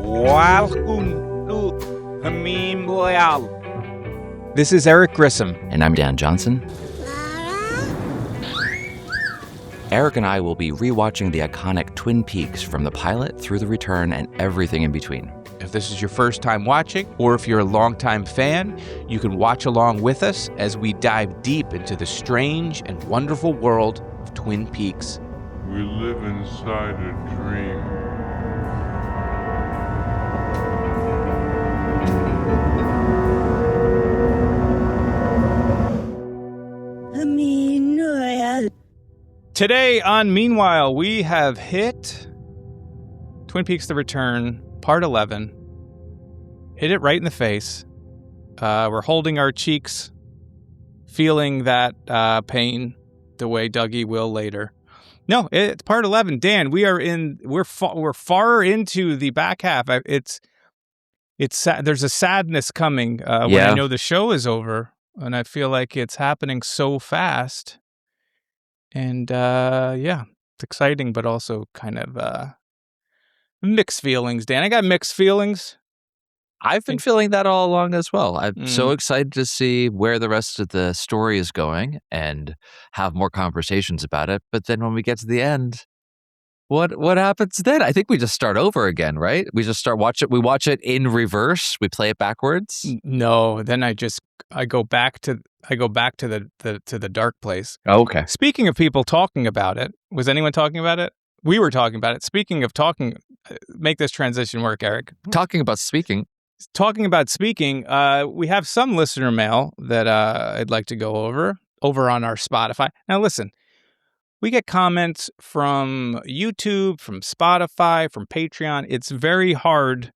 Welcome to Hamim Royal. This is Eric Grissom. And I'm Dan Johnson. Eric and I will be rewatching the iconic Twin Peaks from the pilot through the return and everything in between. If this is your first time watching, or if you're a longtime fan, you can watch along with us as we dive deep into the strange and wonderful world of Twin Peaks. We live inside a dream. Today on Meanwhile, we have hit Twin Peaks The Return, Part 11. Hit it right in the face. We're holding our cheeks, feeling that pain the way Dougie will later. No, it's Part 11. Dan, we're far into the back half. It's there's a sadness coming when I know the show is over, and I feel like it's happening so fast. And, it's exciting, but also kind of mixed feelings, Dan. I got mixed feelings. I've been feeling that all along as well. I'm so excited to see where the rest of the story is going and have more conversations about it. But then when we get to the end, what happens then? I think we just start over again, right? We just we watch it in reverse. We play it backwards. No, then I go back to the dark place. Oh, okay. Speaking of people talking about it, was anyone talking about it? We were talking about it. Speaking of talking, make this transition work, Eric. Talking about speaking, we have some listener mail that I'd like to go over on our Spotify. Now, listen. We get comments from YouTube, from Spotify, from Patreon. It's very hard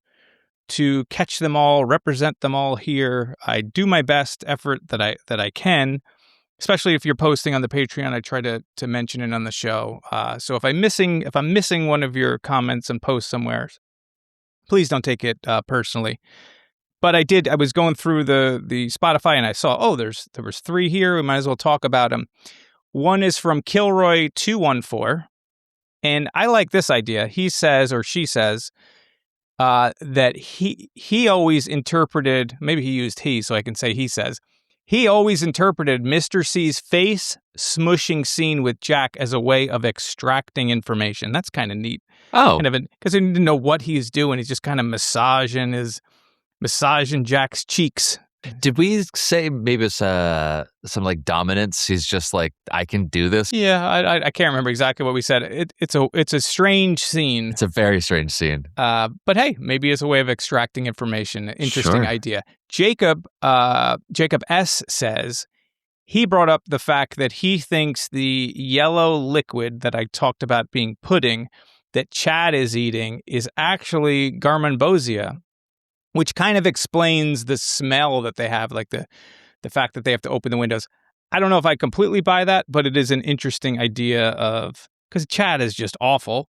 to catch them all, represent them all here. I do my best effort that I can, especially if you're posting on the Patreon. I try to mention it on the show. So if I'm missing one of your comments and posts somewhere, please don't take it personally. But I was going through the Spotify and I saw, there was 3 here. We might as well talk about them. One is from Kilroy214, and I like this idea. He says, or she says, that he always interpreted, maybe he used he, so I can say he says, he always interpreted Mr. C's face smushing scene with Jack as a way of extracting information. That's kind of neat. Oh. Because he didn't know what he's doing. He's just kind of massaging Jack's cheeks. Did we say maybe it's some like dominance? He's just like, I can do this. Yeah, I can't remember exactly what we said. It's a strange scene. It's a very strange scene. But hey, maybe it's a way of extracting information. Interesting idea. Jacob S says he brought up the fact that he thinks the yellow liquid that I talked about being pudding that Chad is eating is actually garmonbozia, which kind of explains the smell that they have, like the fact that they have to open the windows. I don't know if I completely buy that, but it is an interesting idea because Chad is just awful.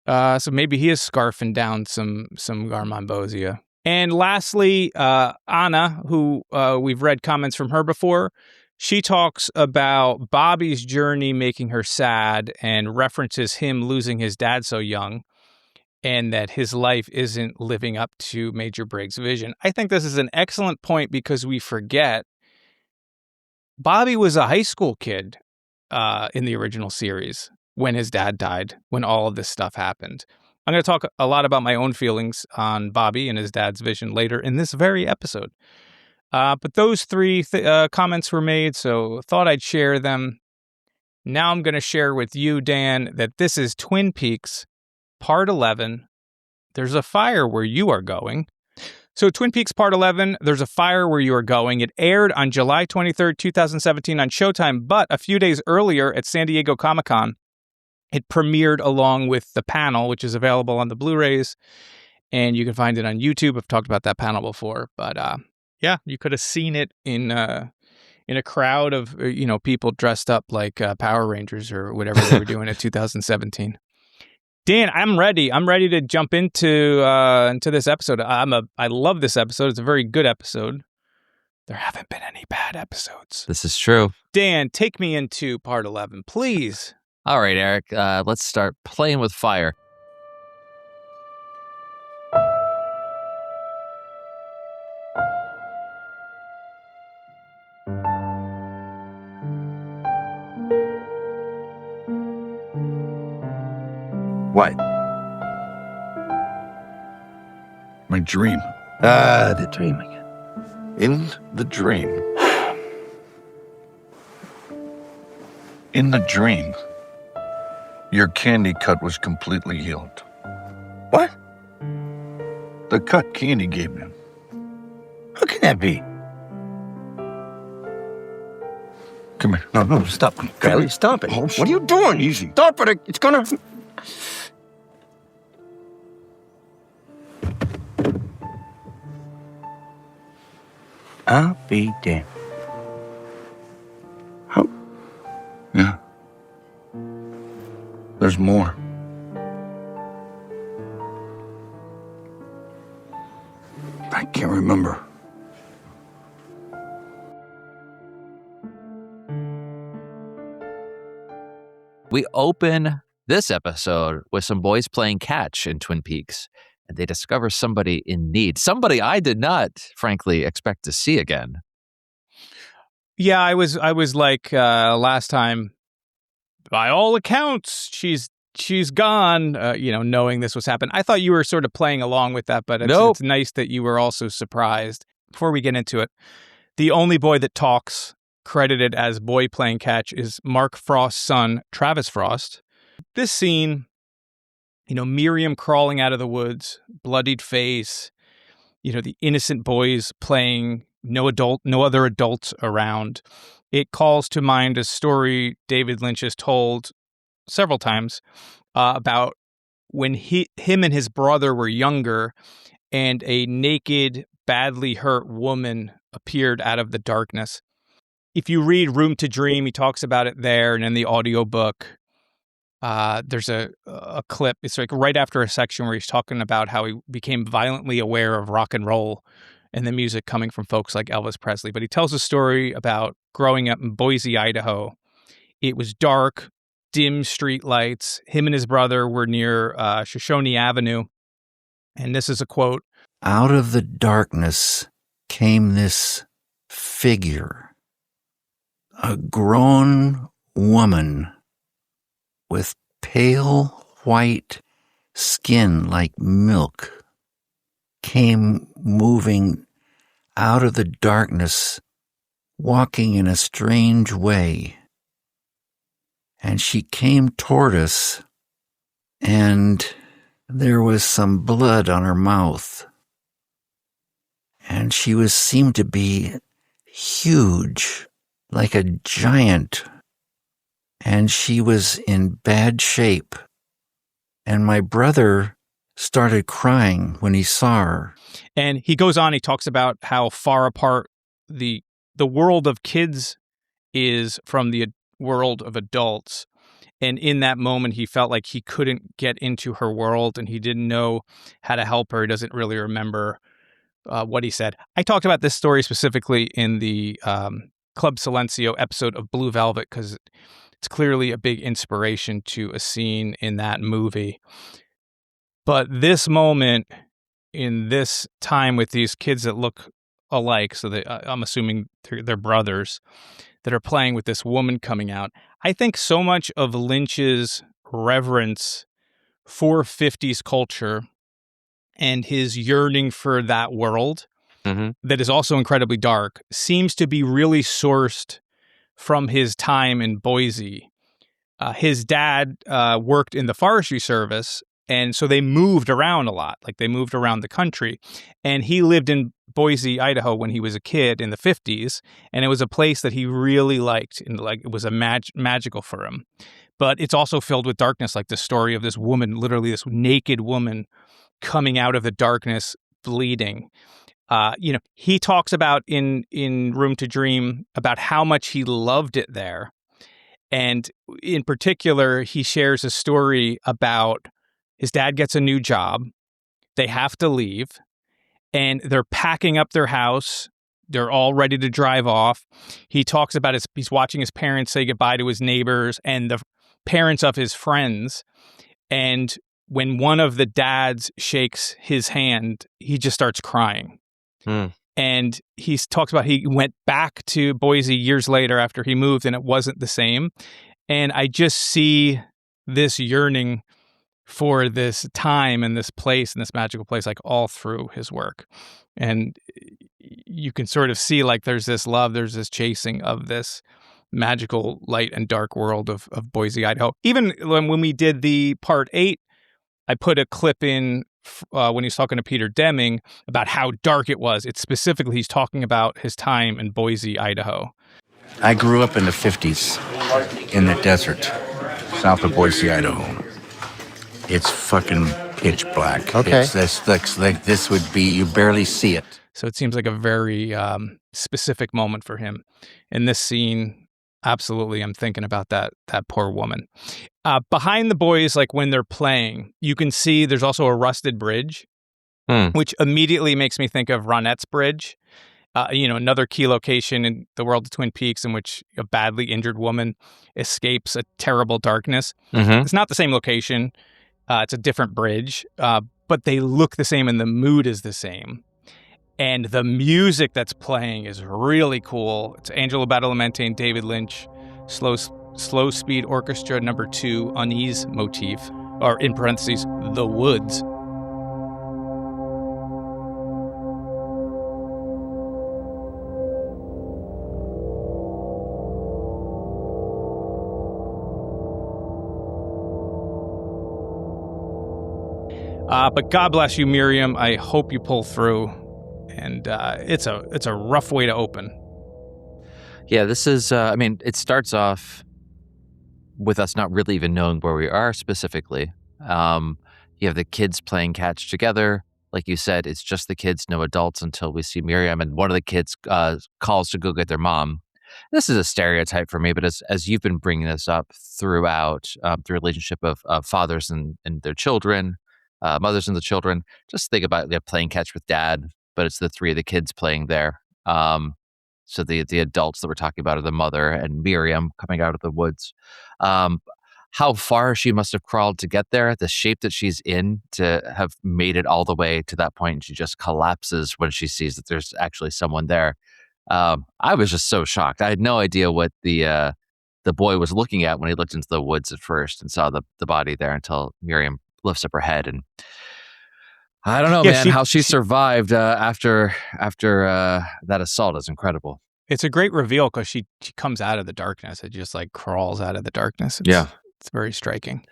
So maybe he is scarfing down some garmonbozia. And lastly, Anna, who we've read comments from her before, she talks about Bobby's journey making her sad and references him losing his dad so young, and that his life isn't living up to Major Briggs' vision. I think this is an excellent point because we forget Bobby was a high school kid in the original series when his dad died, when all of this stuff happened. I'm going to talk a lot about my own feelings on Bobby and his dad's vision later in this very episode. But those 3 comments were made, so thought I'd share them. Now I'm going to share with you, Dan, that this is Twin Peaks, Part 11, There's a Fire Where You Are Going. So Twin Peaks Part 11, There's a Fire Where You Are Going. It aired on July 23rd, 2017 on Showtime, but a few days earlier at San Diego Comic-Con, it premiered along with the panel, which is available on the Blu-rays, and you can find it on YouTube. I've talked about that panel before, but you could have seen it in a crowd of people dressed up like Power Rangers or whatever they were doing in 2017. Dan, I'm ready. I'm ready to jump into this episode. I love this episode. It's a very good episode. there haven't been any bad episodes. This is true. Dan, take me into part 11, please. All right, Eric, let's start playing with fire. What? My dream. The dream again. In the dream. In the dream, your candy cut was completely healed. What? The cut Candy gave me. How can that be? Come here. No, stop. Riley, stop it. Oh, What are you doing? Easy. Stop it. It's gonna... I'll be damned. How? Yeah. There's more. I can't remember. We open this episode with some boys playing catch in Twin Peaks, and they discover somebody in need. Somebody I did not, frankly, expect to see again. Yeah, I was like last time, by all accounts, she's gone, knowing this was happening. I thought you were sort of playing along with that, but it's nice that you were also surprised. Before we get into it, the only boy that talks, credited as boy playing catch, is Mark Frost's son, Travis Frost. This scene, Miriam crawling out of the woods, bloodied face, the innocent boys playing, no other adults around. It calls to mind a story David Lynch has told several times about when him and his brother were younger and a naked, badly hurt woman appeared out of the darkness. If you read Room to Dream, he talks about it there, and in the audiobook, there's a clip. It's like right after a section where he's talking about how he became violently aware of rock and roll and the music coming from folks like Elvis Presley. But he tells a story about growing up in Boise, Idaho. It was dark, dim street lights. Him and his brother were near Shoshone Avenue. And this is a quote. Out of the darkness came this figure, a grown woman with pale white skin like milk, came moving out of the darkness, walking in a strange way. And she came toward us, and there was some blood on her mouth. And she seemed to be huge, like a giant. And she was in bad shape. And my brother started crying when he saw her. And he goes on, he talks about how far apart the world of kids is from the world of adults. And in that moment, he felt like he couldn't get into her world and he didn't know how to help her. He doesn't really remember what he said. I talked about this story specifically in the Club Silencio episode of Blue Velvet because it's clearly a big inspiration to a scene in that movie. But this moment in this time with these kids that look alike, so I'm assuming they're brothers, that are playing with this woman coming out, I think so much of Lynch's reverence for 50s culture and his yearning for that world that is also incredibly dark seems to be really sourced from his time in Boise. His dad worked in the Forestry Service, and so they moved around a lot. Like they moved around the country, and he lived in Boise, Idaho when he was a kid in the 50s, and it was a place that he really liked, and like it was a magical for him. But it's also filled with darkness, like the story of this woman, literally this naked woman coming out of the darkness, bleeding. He talks about in Room to Dream about how much he loved it there. And in particular, he shares a story about his dad gets a new job. They have to leave and they're packing up their house they're all ready to drive off. He talks about he's watching his parents say goodbye to his neighbors and the parents of his friends. And when one of the dads shakes his hand, he just starts crying. And he talks about he went back to Boise years later after he moved and it wasn't the same. And I just see this yearning for this time and this place and this magical place, like all through his work. And you can sort of see like there's this love, there's this chasing of this magical light and dark world of Boise, Idaho. Even when we did the part 8, I put a clip in when he's talking to Peter Deming about how dark it was. It's specifically, he's talking about his time in Boise, Idaho. I grew up in the 50s in the desert, south of Boise, Idaho. It's fucking pitch black. Okay. This would be, you barely see it. So it seems like a very specific moment for him. In this scene, absolutely, I'm thinking about that poor woman. Behind the boys, like when they're playing, you can see there's also a rusted bridge, which immediately makes me think of Ronette's Bridge. Another key location in the world of Twin Peaks in which a badly injured woman escapes a terrible darkness. It's not the same location. It's a different bridge, but they look the same and the mood is the same. And the music that's playing is really cool. It's Angelo Badalamenti and David Lynch, slow speed orchestra number 2 unease motif, or in parentheses, The Woods. But God bless you, Miriam. I hope you pull through. And it's a rough way to open. Yeah, this is, it starts off with us not really even knowing where we are specifically. You have the kids playing catch together. Like you said, it's just the kids, no adults until we see Miriam. And one of the kids calls to go get their mom. This is a stereotype for me, but as you've been bringing this up throughout the relationship of fathers and their children, mothers and the children, just think about playing catch with dad, but it's the 3 of the kids playing there. So the adults that we're talking about are the mother and Miriam coming out of the woods. How far she must have crawled to get there, the shape that she's in to have made it all the way to that point. She just collapses when she sees that there's actually someone there. I was just so shocked. I had no idea what the boy was looking at when he looked into the woods at first and saw the body there until Miriam lifts up her head. And I don't know, man, how she survived after that assault is incredible. It's a great reveal because she comes out of the darkness. It just like crawls out of the darkness. It's very striking.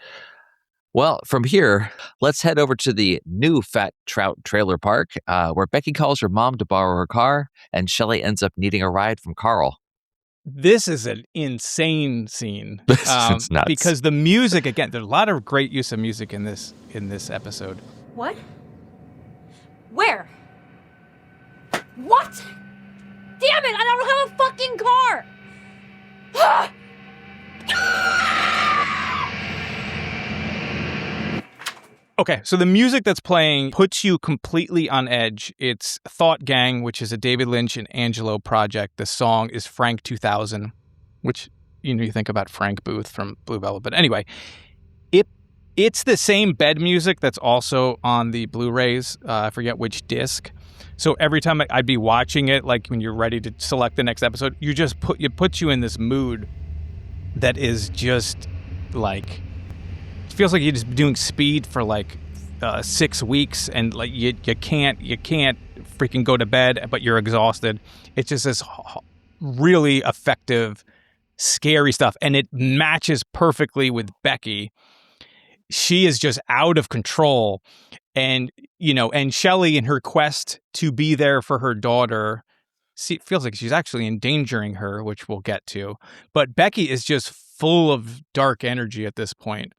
Well, from here, let's head over to the new Fat Trout Trailer Park, where Becky calls her mom to borrow her car, and Shelley ends up needing a ride from Carl. This is an insane scene. It's nuts. Because the music, again, there's a lot of great use of music in this episode. What? Where? What? Damn it, I don't have a fucking car! Okay, so the music that's playing puts you completely on edge. It's Thought Gang, which is a David Lynch and Angelo project. The song is Frank 2000, which, you think about Frank Booth from Blue Velvet. But anyway, it's the same bed music that's also on the Blu-rays. I forget which disc. So every time I'd be watching it, like when you're ready to select the next episode, it puts you in this mood that is just like, it feels like you're just doing speed for like 6 weeks, and like you can't freaking go to bed, but you're exhausted. It's just this really effective, scary stuff, and it matches perfectly with Becky. She is just out of control, and Shelley, in her quest to be there for her daughter, feels like she's actually endangering her, which we'll get to. But Becky is just full of dark energy at this point.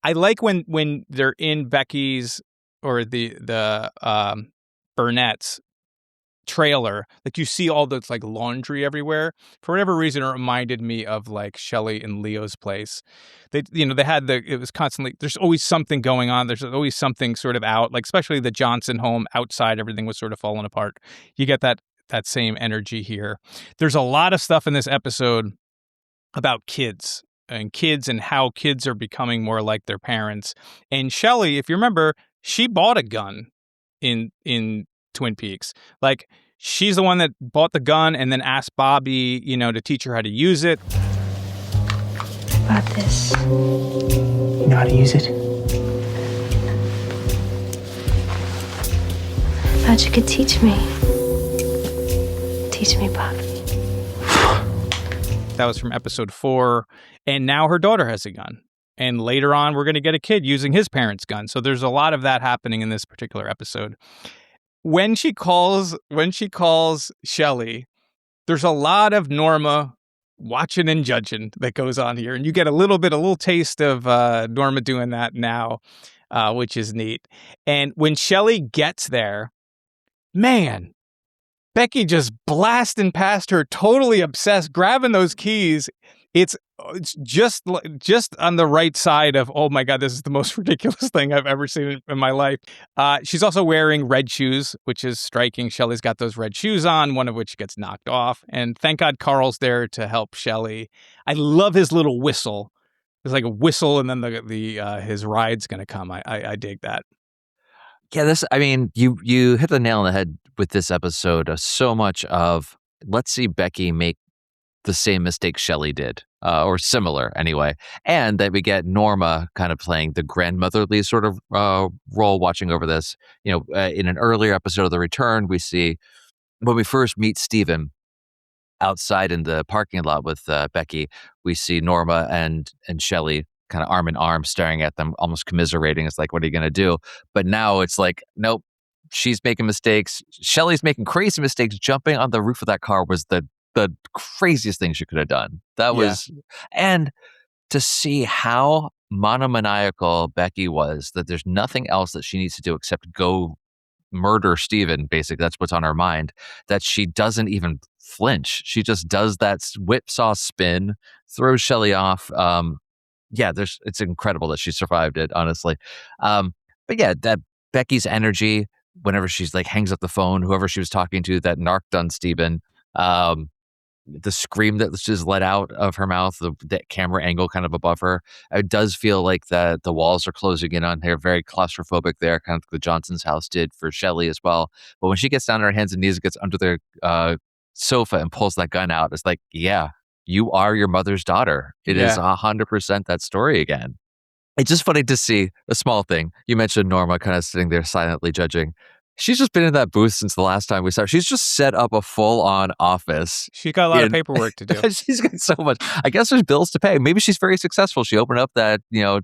I like when they're in Becky's or the Burnett's trailer, like you see all this like laundry everywhere. For whatever reason, it reminded me of like Shelley and Leo's place. They had it was constantly, there's always something going on. There's always something sort of out, like especially the Johnson home outside, everything was sort of falling apart. You get that that same energy here. There's a lot of stuff in this episode about kids and how kids are becoming more like their parents. And Shelley, if you remember, she bought a gun in Twin Peaks. Like, she's the one that bought the gun and then asked Bobby, to teach her how to use it. About this. You know how to use it? Thought you could teach me. Teach me, Bobby. That was from episode 4. And now her daughter has a gun. And later on, we're going to get a kid using his parents' gun. So there's a lot of that happening in this particular episode. When she calls Shelley, there's a lot of Norma watching and judging that goes on here. And you get a little taste of Norma doing that now, which is neat. And when Shelley gets there, man, Becky just blasting past her, totally obsessed, grabbing those keys. It's just on the right side of, oh my God, this is the most ridiculous thing I've ever seen in my life. She's also wearing red shoes, which is striking. Shelley's got those red shoes on, one of which gets knocked off. And thank God Carl's there to help Shelley. I love his little whistle. It's like a whistle, and then his ride's going to come. I dig that. Yeah, you hit the nail on the head with this episode. So much of, let's see Becky make the same mistake Shelley did, or similar anyway. And that we get Norma kind of playing the grandmotherly sort of role, watching over this. In an earlier episode of The Return, we see when we first meet Steven outside in the parking lot with Becky, we see Norma and Shelley kind of arm in arm staring at them, almost commiserating. It's like, what are you going to do? But now it's like, nope, she's making mistakes. Shelley's making crazy mistakes. Jumping on the roof of that car was the craziest thing she could have done. That was, and to see how monomaniacal Becky was, that there's nothing else that she needs to do except go murder Steven, basically. That's what's on her mind, that she doesn't even flinch. She just does that whipsaw spin, throws Shelley off. It's incredible that she survived it, honestly. But yeah, that Becky's energy, whenever she's like hangs up the phone, whoever she was talking to that narked on Steven, the scream that just let out of her mouth, the camera angle kind of above her, it does feel like the walls are closing in on her, very claustrophobic there, kind of like the Johnson's house did for Shelley as well. But when she gets down on her hands and knees, gets under the sofa and pulls that gun out, it's like, yeah, you are your mother's daughter. It is 100% that story again. It's just funny to see a small thing. You mentioned Norma kind of sitting there silently judging. She's just been in that booth since the last time we saw her. She's just set up a full-on office. She's got a lot of paperwork to do. She's got so much. I guess there's bills to pay. Maybe she's very successful. She opened up that,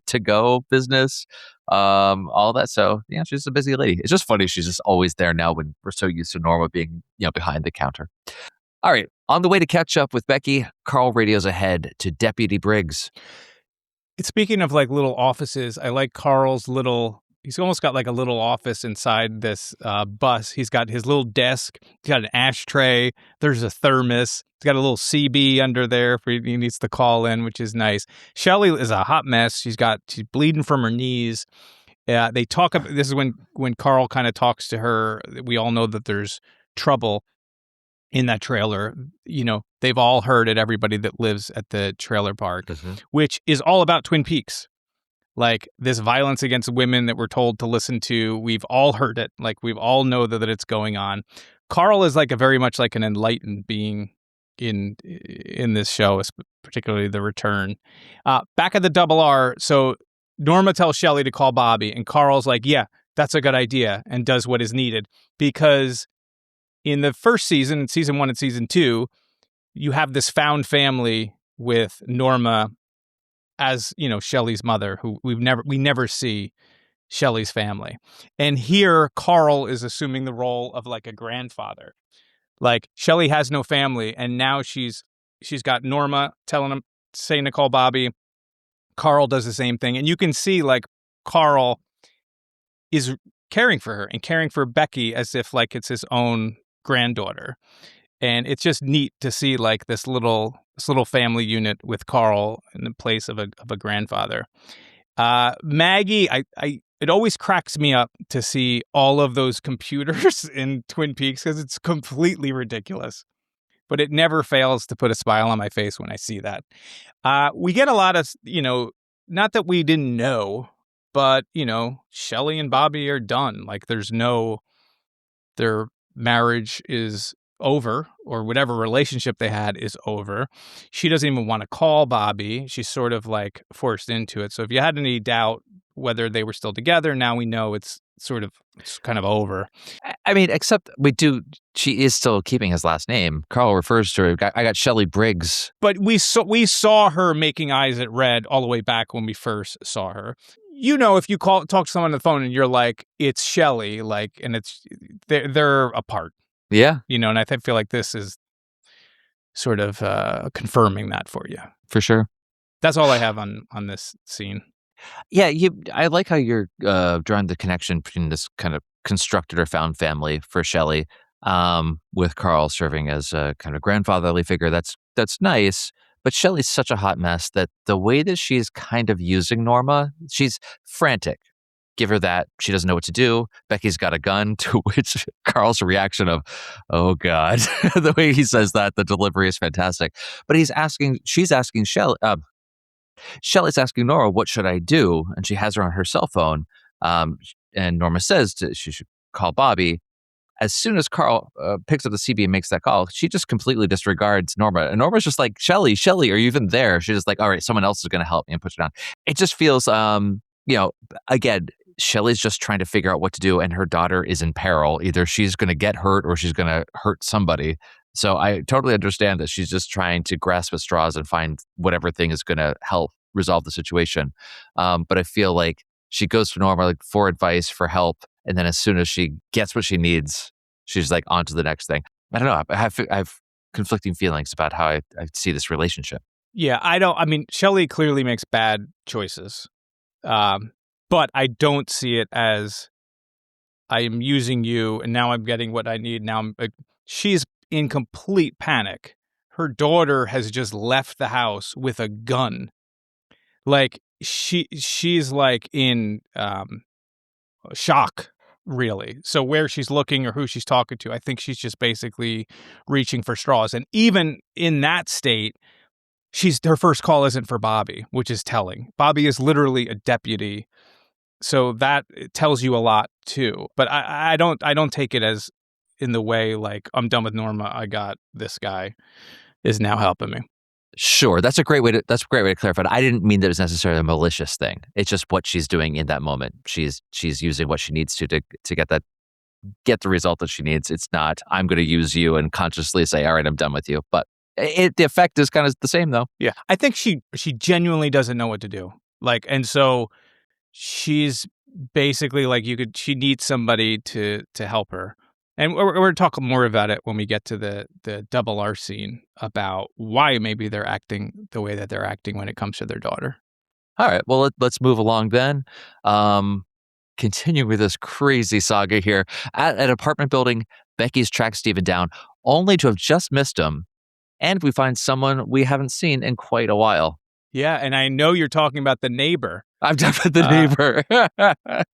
to-go business, all that. So, yeah, she's a busy lady. It's just funny she's just always there now when we're so used to Norma being, behind the counter. All right. On the way to catch up with Becky, Carl radios ahead to Deputy Briggs. Speaking of like little offices, I like Carl's he's almost got like a little office inside this bus. He's got his little desk. He's got an ashtray. There's a thermos. He's got a little CB under there if he needs to call in, which is nice. Shelley is a hot mess. She's bleeding from her knees. They talk about, this is when Carl kind of talks to her. We all know that there's trouble in that trailer. They've all heard it, everybody that lives at the trailer park, which is all about Twin Peaks. Like this violence against women that we're told to listen to, we've all heard it. Like we all know that it's going on. Carl is like very much like an enlightened being in this show, particularly The Return. Back at the Double R, so Norma tells Shelley to call Bobby, and Carl's like, yeah, that's a good idea, and does what is needed. Because in the first season, in season 1 and season 2, you have this found family with Norma as, Shelley's mother, who we never see Shelley's family. And here Carl is assuming the role of like a grandfather. Like Shelley has no family, and now she's got Norma saying to call Bobby. Carl does the same thing. And you can see like Carl is caring for her and caring for Becky as if like it's his own granddaughter. And it's just neat to see like this little family unit with Carl in the place of a grandfather. Maggie, I it always cracks me up to see all of those computers in Twin Peaks because it's completely ridiculous. But it never fails to put a smile on my face when I see that. We get a lot of, not that we didn't know, but, Shelley and Bobby are done. Like their marriage is over, or whatever relationship they had is over. She doesn't even want to call Bobby. She's sort of like forced into it. So if you had any doubt whether they were still together, now we know it's kind of over. I mean, except she is still keeping his last name. Carl refers to her. I got Shelley Briggs. But we saw her making eyes at Red all the way back when we first saw her. If you talk to someone on the phone and you're like, it's Shelley, and they're apart. Yeah. And I feel like this is sort of confirming that for you. For sure. That's all I have on this scene. Yeah, I like how you're drawing the connection between this kind of constructed or found family for Shelley, with Carl serving as a kind of grandfatherly figure. That's nice, but Shelley's such a hot mess that the way that she's kind of using Norma, she's frantic. Give her that. She doesn't know what to do. Becky's got a gun, to which Carl's reaction of, oh God. The way he says that, the delivery is fantastic. But she's asking Shelley, Shelley's asking Nora, what should I do? And she has her on her cell phone. And Norma says she should call Bobby. As soon as Carl picks up the CB and makes that call, she just completely disregards Norma. And Norma's just like, Shelley, are you even there? She's just like, all right, someone else is going to help me, and puts her down. It just feels, again, Shelley's just trying to figure out what to do, and her daughter is in peril. Either she's going to get hurt or she's going to hurt somebody. So I totally understand that she's just trying to grasp at straws and find whatever thing is going to help resolve the situation. But I feel like she goes to Norma for advice, for help, and then as soon as she gets what she needs, she's like on to the next thing. I don't know. I have conflicting feelings about how I see this relationship. Yeah, Shelley clearly makes bad choices. But I don't see it as I am using you and now I'm getting what I need. Now she's in complete panic. Her daughter has just left the house with a gun. Like she's like in shock, really. So where she's looking or who she's talking to, I think she's just basically reaching for straws. And even in that state, her first call isn't for Bobby, which is telling. Bobby is literally a deputy. So that tells you a lot too. But I don't take it as in the way like I'm done with Norma. I got this guy is now helping me. Sure, that's a great way to clarify it. I didn't mean that it was necessarily a malicious thing. It's just what she's doing in that moment. She's using what she needs to get the result that she needs. It's not I'm going to use you and consciously say, all right, I'm done with you. But the effect is kind of the same though. Yeah, I think she genuinely doesn't know what to do. And so she's basically like she needs somebody to help her. And we're going to talk more about it when we get to the double R scene about why maybe they're acting the way that they're acting when it comes to their daughter. All right, well, let's move along then. Continue with this crazy saga here. At an apartment building, Becky's tracked Steven down, only to have just missed him. And we find someone we haven't seen in quite a while. Yeah, and I know you're talking about the neighbor. I'm talking about the neighbor.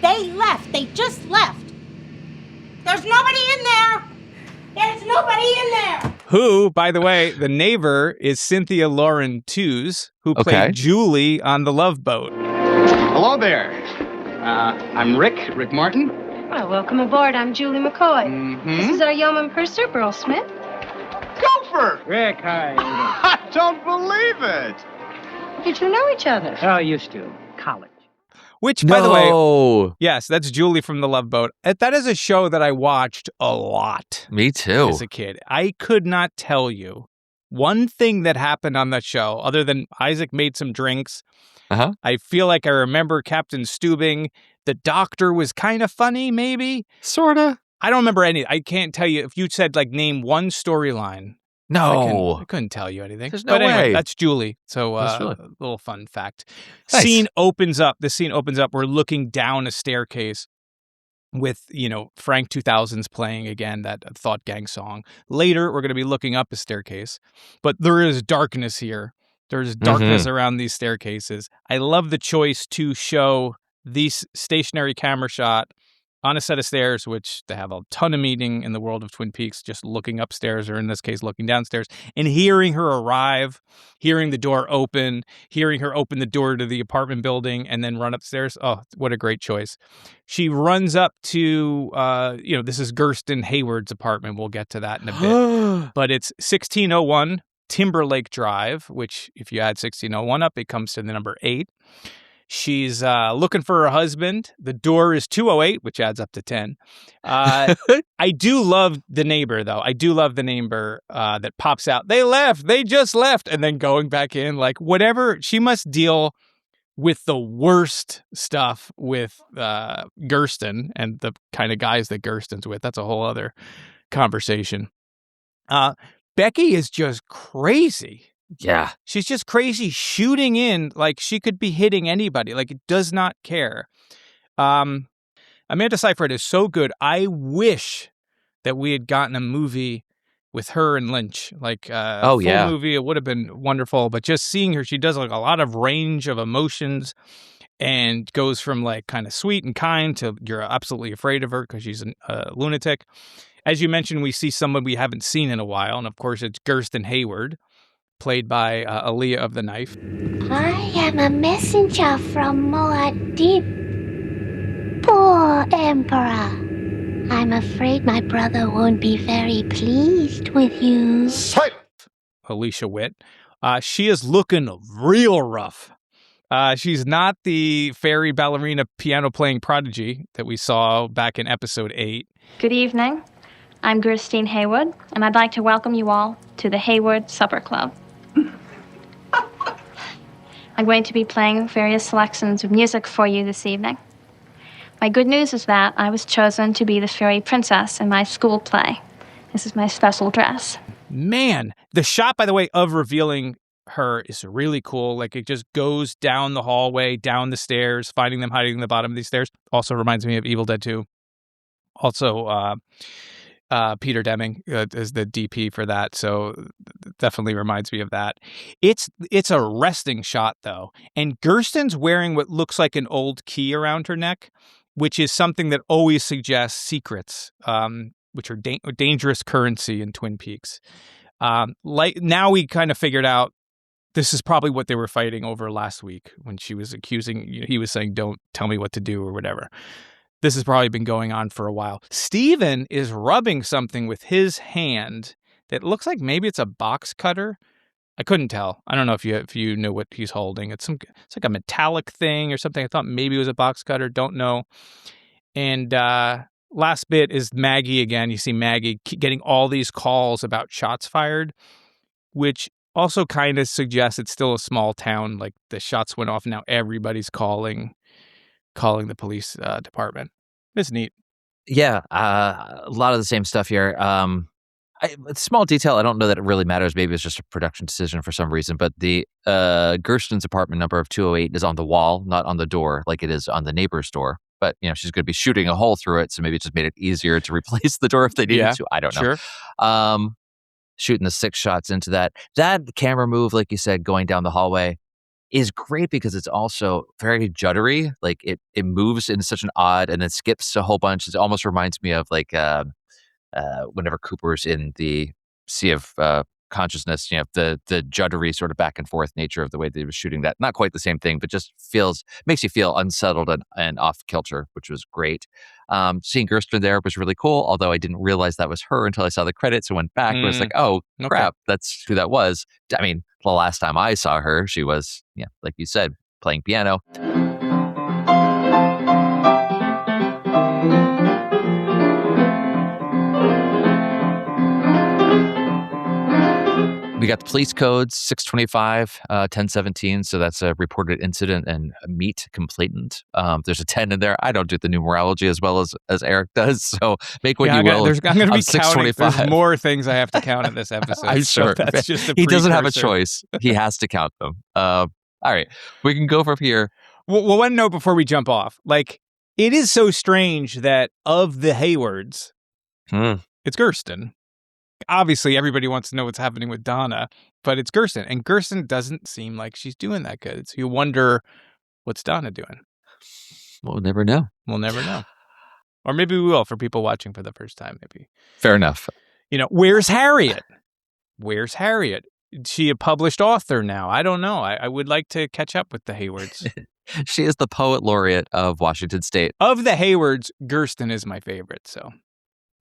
They left. They just left. There's nobody in there. There's nobody in there. Who, by the way, the neighbor is Cynthia Lauren Tews, who played Julie on The Love Boat. Hello there. I'm Rick Martin. Well, welcome aboard. I'm Julie McCoy. Mm-hmm. This is our yeoman purser, Burl Smith. Gopher! Rick, hi. I don't believe it. Did you know each other? Oh, used to. College. Which, by the way, yes, that's Julie from The Love Boat. That is a show that I watched a lot. Me too. As a kid. I could not tell you one thing that happened on that show other than Isaac made some drinks. Uh-huh. I feel like I remember Captain Steubing. The doctor was kind of funny, maybe. Sort of. I don't remember any. I can't tell you. If you said, name one storyline. No. I couldn't tell you anything. There's no way. Anyway, that's Julie. So, Julie. A little fun fact. Nice. The scene opens up. We're looking down a staircase with, Frank 2000's playing again, that Thought Gang song. Later, we're going to be looking up a staircase. But there is darkness here. There's darkness around these staircases. I love the choice to show the stationary camera shot on a set of stairs, which they have a ton of meaning in the world of Twin Peaks, just looking upstairs, or in this case, looking downstairs, and hearing her arrive, hearing the door open, hearing her open the door to the apartment building and then run upstairs. Oh, what a great choice. She runs up to, this is Gersten Hayward's apartment. We'll get to that in a bit. But it's 1601 Timberlake Drive, which if you add 1601 up, it comes to the number 8. She's looking for her husband. The door is 208, which adds up to 10. I do love the neighbor, though. I do love the neighbor that pops out. They left. They just left. And then going back in, like whatever. She must deal with the worst stuff with Gersten and the kind of guys that Gersten's with. That's a whole other conversation. Becky is just crazy. Yeah. She's just crazy, shooting in like she could be hitting anybody. Like, it does not care. Amanda Seyfried is so good. I wish that we had gotten a movie with her and Lynch. Like, full movie, it would have been wonderful. But just seeing her, she does like a lot of range of emotions and goes from like kind of sweet and kind to you're absolutely afraid of her because she's a lunatic. As you mentioned, we see someone we haven't seen in a while. And of course, it's Gersten Hayward, played by Aaliyah of the Knife. I am a messenger from Muad'Dib, poor Emperor. I'm afraid my brother won't be very pleased with you. Alicia Witt. She is looking real rough. She's not the fairy ballerina piano-playing prodigy that we saw back in episode 8. Good evening. I'm Gersten Hayward, and I'd like to welcome you all to the Hayward Supper Club. I'm going to be playing various selections of music for you this evening. My good news is that I was chosen to be the fairy princess in my school play. This is my special dress. Man, the shot, by the way, of revealing her is really cool. Like, it just goes down the hallway, down the stairs, finding them hiding in the bottom of these stairs. Also reminds me of Evil Dead 2. Also, Peter Deming is the DP for that, so definitely reminds me of that. It's a resting shot, though, and Gersten's wearing what looks like an old key around her neck, which is something that always suggests secrets, which are dangerous currency in Twin Peaks. Like now we kind of figured out this is probably what they were fighting over last week when she was accusing, he was saying, don't tell me what to do or whatever. This has probably been going on for a while. Steven is rubbing something with his hand that looks like maybe it's a box cutter. I couldn't tell. I don't know if you know what he's holding. It's like a metallic thing or something. I thought maybe it was a box cutter. Don't know. And last bit is Maggie again. You see Maggie getting all these calls about shots fired, which also kind of suggests it's still a small town. Like the shots went off. Now everybody's calling the police department. It's neat. Yeah, a lot of the same stuff here. Small detail, I don't know that it really matters. Maybe it's just a production decision for some reason, but the Gersten's apartment number of 208 is on the wall, not on the door like it is on the neighbor's door. But, she's going to be shooting a hole through it, so maybe it just made it easier to replace the door if they needed to. I don't know. Sure. Shooting the 6 shots into that. That camera move, like you said, going down the hallway, is great because it's also very juddery. Like it moves in such an odd and then skips a whole bunch. It almost reminds me of like whenever Cooper's in the Sea of Consciousness, the juddery sort of back and forth nature of the way they were shooting that. Not quite the same thing, but just makes you feel unsettled and off kilter, which was great. Seeing Gersten there was really cool, although I didn't realize that was her until I saw the credits and went back and was like, oh, crap, that's who that was. I mean, the last time I saw her, she was, like you said, playing piano. We got the police codes, 625, 1017. So that's a reported incident and a meet complainant. There's a 10 in there. I don't do the numerology as well as Eric does. So make what you will. I'm going to be counting. There's more things I have to count in this episode. I'm sure. So that's just he doesn't have a choice. He has to count them. All right. We can go from here. Well, one note before we jump off. Like, it is so strange that of the Haywards, it's Gersten. Obviously, everybody wants to know what's happening with Donna, but it's Gersten. And Gersten doesn't seem like she's doing that good. So you wonder, what's Donna doing? We'll never know. We'll never know. Or maybe we will for people watching for the first time, maybe. Fair enough. Where's Harriet? Where's Harriet? Is she a published author now? I don't know. I would like to catch up with the Haywards. She is the poet laureate of Washington State. Of the Haywards, Gersten is my favorite. So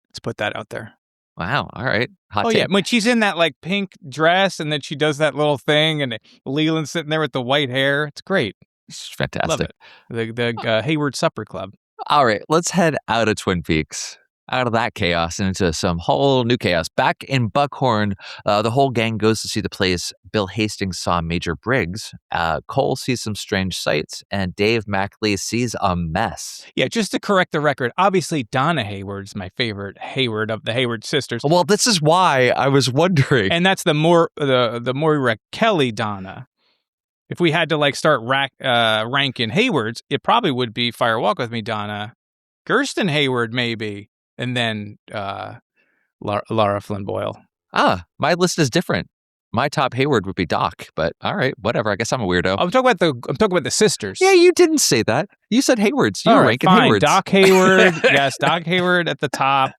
let's put that out there. Wow. All right. Hot take. Yeah. When she's in that like pink dress and then she does that little thing and Leland's sitting there with the white hair. It's great. It's fantastic. Love it. The Hayward Supper Club. All right. Let's head out of Twin Peaks, out of that chaos and into some whole new chaos. Back in Buckhorn, the whole gang goes to see the place Bill Hastings saw Major Briggs. Cole sees some strange sights, and Dave Mackley sees a mess. Yeah, just to correct the record, obviously Donna Hayward's my favorite Hayward of the Hayward sisters. Well, this is why I was wondering. And that's the Moira Kelly Donna. If we had to like start ranking Haywards, it probably would be Fire Walk With Me Donna, Gersten Hayward maybe, and then Lara Flynn Boyle. My list is different. My top Hayward would be Doc, but all right, whatever. I guess I'm a weirdo. I'm talking about the sisters. Yeah, you didn't say that. You said Haywards. You were ranking fine. Haywards. Doc Hayward, yes, Doc Hayward at the top.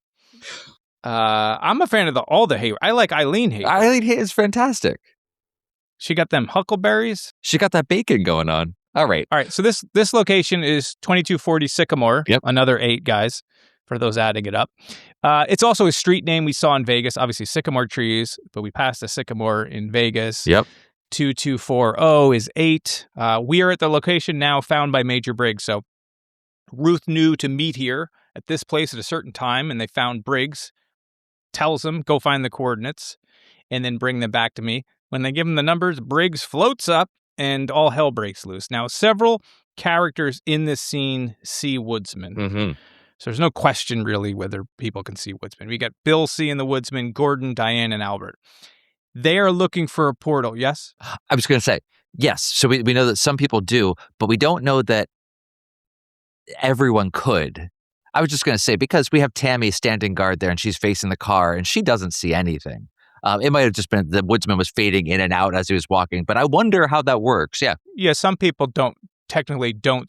I'm a fan of all the Hayward. I like Eileen Hayward. Eileen Hayward is fantastic. She got them huckleberries. She got that bacon going on. All right. So this location is 2240 Sycamore. Yep. Another 8 guys for those adding it up. It's also a street name we saw in Vegas. Obviously sycamore trees, but we passed a sycamore in Vegas. Yep. 2240 is 8. We are at the location now found by Major Briggs. So Ruth knew to meet here at this place at a certain time, and they found Briggs. Tells them, go find the coordinates, and then bring them back to me. When they give him the numbers, Briggs floats up and all hell breaks loose. Now, several characters in this scene see Woodsman. Mm-hmm. So there's no question really whether people can see Woodsman. We got Bill seeing the Woodsman, Gordon, Diane, and Albert. They are looking for a portal, yes? I was going to say, yes. So we know that some people do, but we don't know that everyone could. I was just going to say, because we have Tammy standing guard there and she's facing the car and she doesn't see anything. It might have just been the Woodsman was fading in and out as he was walking, but I wonder how that works. Yeah. Yeah, some people don't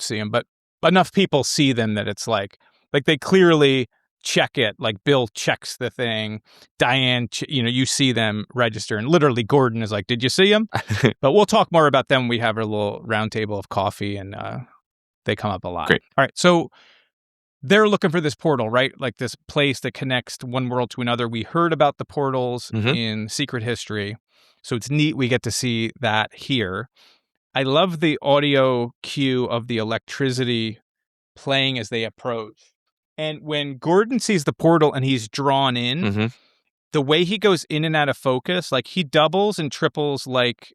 see him, but enough people see them that it's like they clearly check it. Like Bill checks the thing. Diane, you see them register, and literally Gordon is like, "Did you see him?" But we'll talk more about them. We have a little round table of coffee, and they come up a lot. Great. All right, so they're looking for this portal, right? Like this place that connects one world to another. We heard about the portals in Secret History, so it's neat we get to see that here. I love the audio cue of the electricity playing as they approach. And when Gordon sees the portal and he's drawn in, the way he goes in and out of focus, like he doubles and triples like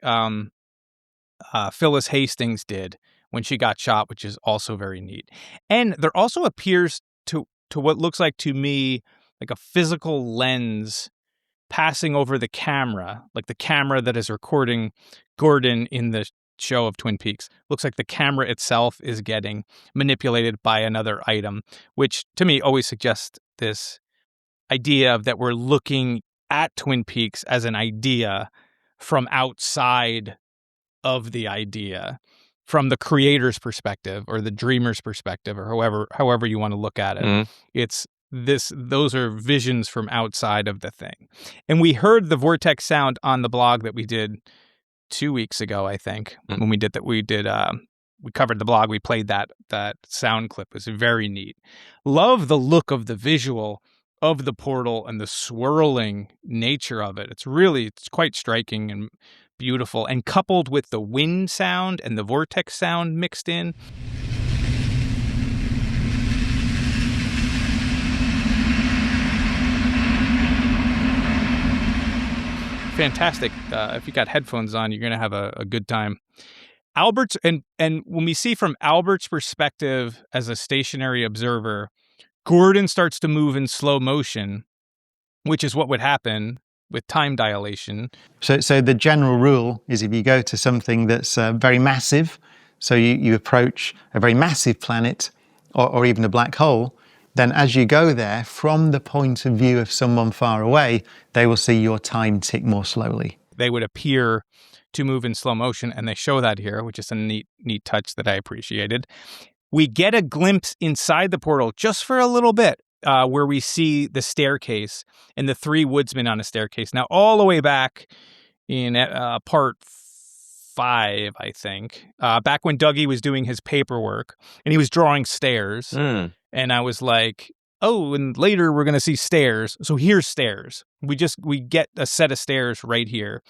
Phyllis Hastings did when she got shot, which is also very neat. And there also appears to what looks like to me like a physical lens passing over the camera, like the camera that is recording Gordon in the show of Twin Peaks. Looks like the camera itself is getting manipulated by another item, which to me always suggests this idea of that we're looking at Twin Peaks as an idea from outside of the idea, from the creator's perspective or the dreamer's perspective, or however you want to look at it. It's those are visions from outside of the thing. And we heard the vortex sound on the blog that we did 2 weeks ago, I think, when we covered the blog. We played that sound clip. It was very neat. Love the look of the visual of the portal and the swirling nature of it. It's quite striking and beautiful, and coupled with the wind sound and the vortex sound mixed in. Fantastic. If you got headphones on, you're going to have a good time. Albert's and when we see from Albert's perspective as a stationary observer, Gordon starts to move in slow motion, which is what would happen with time dilation. So the general rule is if you go to something that's very massive, so you approach a very massive planet or even a black hole, then as you go there, from the point of view of someone far away, they will see your time tick more slowly. They would appear to move in slow motion, and they show that here, which is a neat touch that I appreciated. We get a glimpse inside the portal just for a little bit, where we see the staircase and the three woodsmen on a staircase. Now, all the way back in part 5, I think, back when Dougie was doing his paperwork and he was drawing stairs, and I was like, oh, and later we're going to see stairs. So here's stairs. We get a set of stairs right here.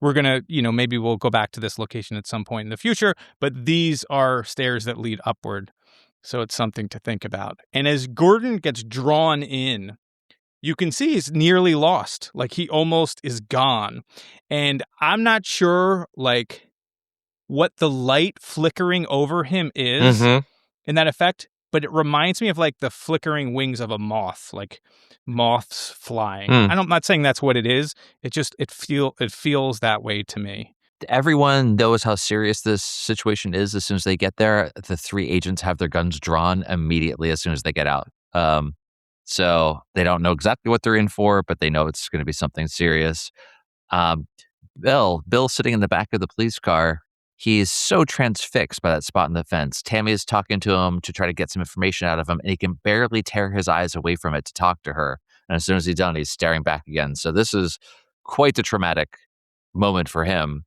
We're going to, maybe we'll go back to this location at some point in the future, but these are stairs that lead upward. So it's something to think about. And as Gordon gets drawn in, you can see he's nearly lost. Like he almost is gone. And I'm not sure what the light flickering over him is in that effect, but it reminds me of like the flickering wings of a moth, like moths flying. I'm not saying that's what it is. It feels that way to me. Everyone knows how serious this situation is as soon as they get there. The 3 agents have their guns drawn immediately as soon as they get out. So they don't know exactly what they're in for, but they know it's going to be something serious. Bill sitting in the back of the police car, he's so transfixed by that spot in the fence. Tammy is talking to him to try to get some information out of him, and he can barely tear his eyes away from it to talk to her. And as soon as he's done, he's staring back again. So this is quite a traumatic moment for him.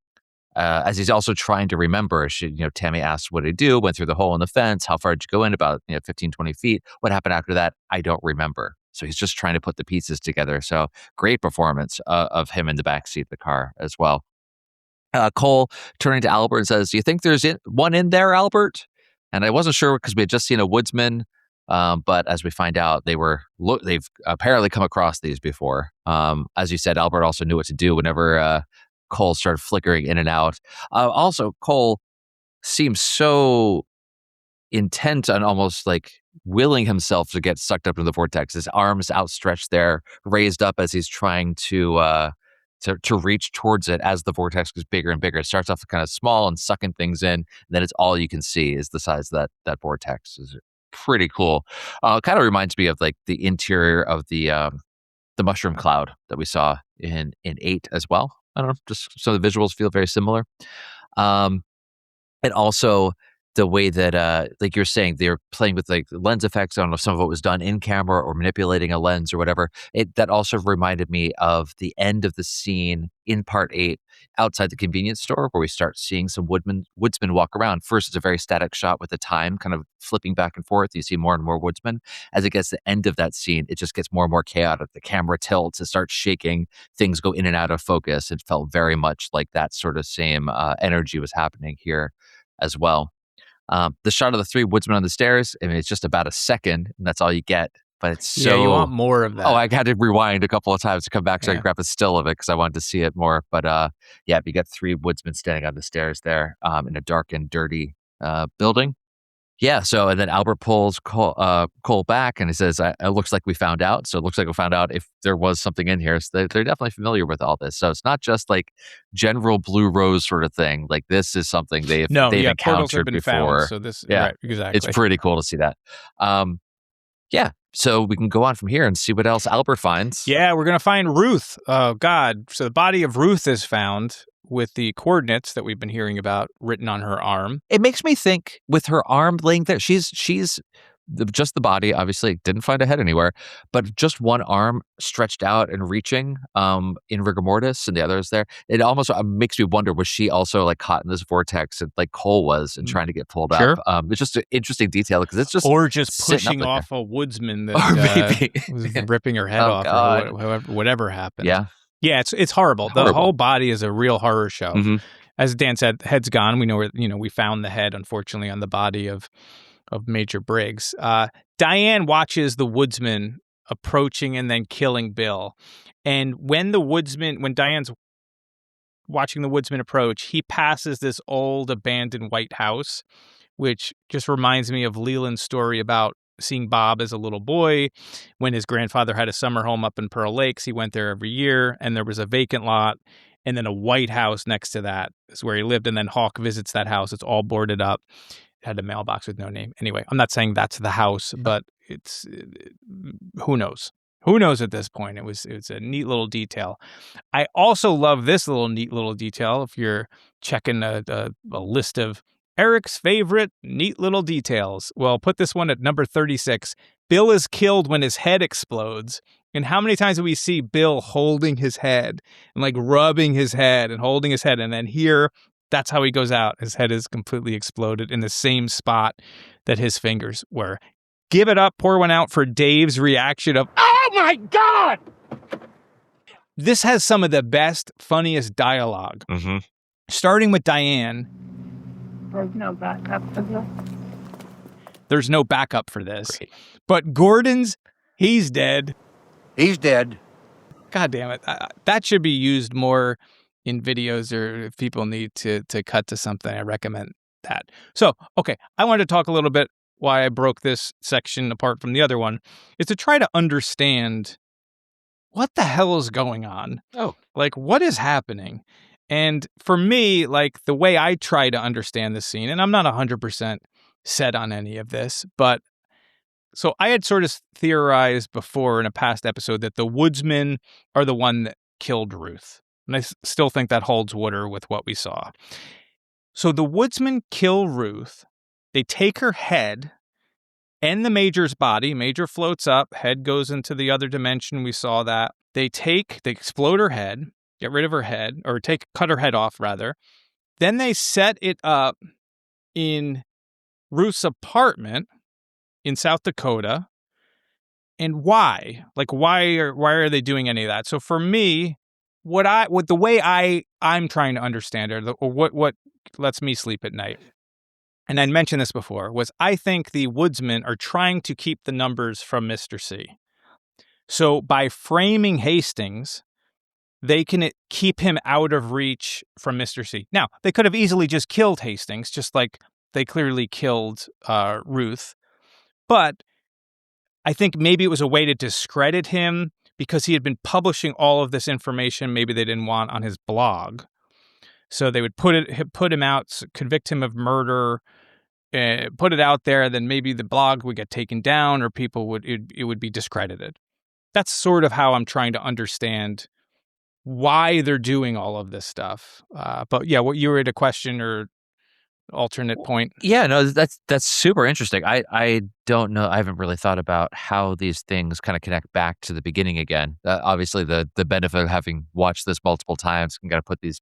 As he's also trying to remember, Tammy asked, what did he do? Went through the hole in the fence. How far did you go in? About 15, 20 feet. What happened after that? I don't remember. So he's just trying to put the pieces together. So great performance of him in the backseat of the car as well. Cole turning to Albert and says, do you think there's one in there, Albert? And I wasn't sure because we had just seen a woodsman. But as we find out, they've apparently come across these before. As you said, Albert also knew what to do whenever Cole started flickering in and out. Also, Cole seems so intent on almost like willing himself to get sucked up into the vortex. His arms outstretched there, raised up as he's trying to reach towards it as the vortex gets bigger and bigger. It starts off kind of small and sucking things in, and then it's all you can see is the size of that vortex. Is pretty cool. Kind of reminds me of like the interior of the mushroom cloud that we saw in 8 as well. I don't know, just some of the visuals feel very similar. And also the way that, like you're saying, they're playing with like lens effects. I don't know if some of it was done in camera or manipulating a lens or whatever. That also reminded me of the end of the scene in part 8 outside the convenience store where we start seeing some woodsmen walk around. First, it's a very static shot with the time kind of flipping back and forth. You see more and more woodsmen. As it gets to the end of that scene, it just gets more and more chaotic. The camera tilts, it starts shaking, things go in and out of focus. It felt very much like that sort of same energy was happening here as well. The shot of the 3 woodsmen on the stairs, I mean, it's just about a second, and that's all you get. But it's so... Yeah, you want more of that. Oh, I had to rewind a couple of times to come back so I could grab a still of it because I wanted to see it more. But you got 3 woodsmen standing on the stairs there in a dark and dirty building. Yeah, so, and then Albert pulls Cole back and he says, it looks like we found out. So it looks like we found out if there was something in here. So they're definitely familiar with all this. So it's not just like general Blue Rose sort of thing. Like this is something they've encountered before. Found, so this, right, exactly. It's pretty cool to see that. So we can go on from here and see what else Albert finds. Yeah, we're going to find Ruth. Oh, God. So the body of Ruth is found with the coordinates that we've been hearing about written on her arm. It makes me think with her arm laying there, she's just the body, obviously didn't find a head anywhere, but just one arm stretched out and reaching in rigor mortis and the other is there. It almost makes me wonder, was she also like caught in this vortex and like Cole was and trying to get pulled up? It's just an interesting detail because it's just... Or just pushing off a woodsman that was ripping her head off or whatever happened. Yeah. Yeah, it's horrible. The whole body is a real horror show. Mm-hmm. As Dan said, head's gone. We know where, we found the head, unfortunately, on the body of Major Briggs. Diane watches the woodsman approaching and then killing Bill. And when Diane's watching the woodsman approach, he passes this old abandoned white house, which just reminds me of Leland's story about seeing Bob as a little boy. When his grandfather had a summer home up in Pearl Lakes, he went there every year, and there was a vacant lot, and then a white house next to that is where he lived, and then Hawk visits that house. It's all boarded up. It had a mailbox with no name. Anyway, I'm not saying that's the house, but who knows? Who knows at this point? It was a neat little detail. I also love this neat little detail. If you're checking a list of Eric's favorite neat little details. Well, put this one at number 36. Bill is killed when his head explodes. And how many times do we see Bill holding his head and like rubbing his head and holding his head? And then here, that's how he goes out. His head is completely exploded in the same spot that his fingers were. Give it up, pour one out for Dave's reaction of, "Oh my God!" This has some of the best, funniest dialogue. Mm-hmm. Starting with Diane. There's no backup for this. There's no backup for this. Great. But Gordon's, he's dead. He's dead. God damn it. That should be used more in videos, or if people need to cut to something, I recommend that. So, okay, I wanted to talk a little bit why I broke this section apart from the other one, is to try to understand what the hell is going on. Oh. Like, what is happening? And for me, like, the way I try to understand this scene, and I'm not 100% set on any of this, but so I had sort of theorized before in a past episode that the Woodsmen are the one that killed Ruth. And I still think that holds water with what we saw. So the Woodsmen kill Ruth. They take her head and the Major's body. Major floats up. Head goes into the other dimension. We saw that. They explode her head, get rid of her head, or cut her head off, rather. Then they set it up in Ruth's apartment in South Dakota. And why? Like, why are they doing any of that? So for me, the way I'm trying to understand it, or what lets me sleep at night, and I mentioned this before, was I think the Woodsmen are trying to keep the numbers from Mr. C. So by framing Hastings, they can keep him out of reach from Mr. C. Now, they could have easily just killed Hastings, just like they clearly killed Ruth. But I think maybe it was a way to discredit him because he had been publishing all of this information maybe they didn't want on his blog. So they would put him out, convict him of murder, put it out there, then maybe the blog would get taken down, or it would be discredited. That's sort of how I'm trying to understand why they're doing all of this stuff. But yeah, what you were at a question or alternate point? Yeah, no, that's super interesting. I don't know. I haven't really thought about how these things kind of connect back to the beginning again. Obviously, the benefit of having watched this multiple times can kind of put these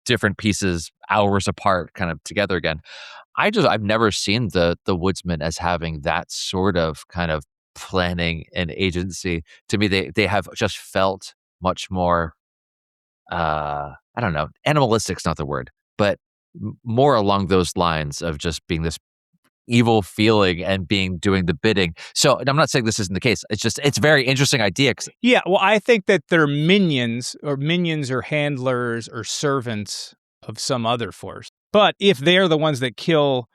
different pieces hours apart kind of together again. I've never seen the Woodsman as having that sort of kind of planning and agency. To me, they have just felt much more, I don't know, animalistic's not the word, but more along those lines of just being this evil feeling and doing the bidding. So I'm not saying this isn't the case. It's a very interesting idea. Yeah, well, I think that they're minions or handlers or servants of some other force. But if they're the ones that kill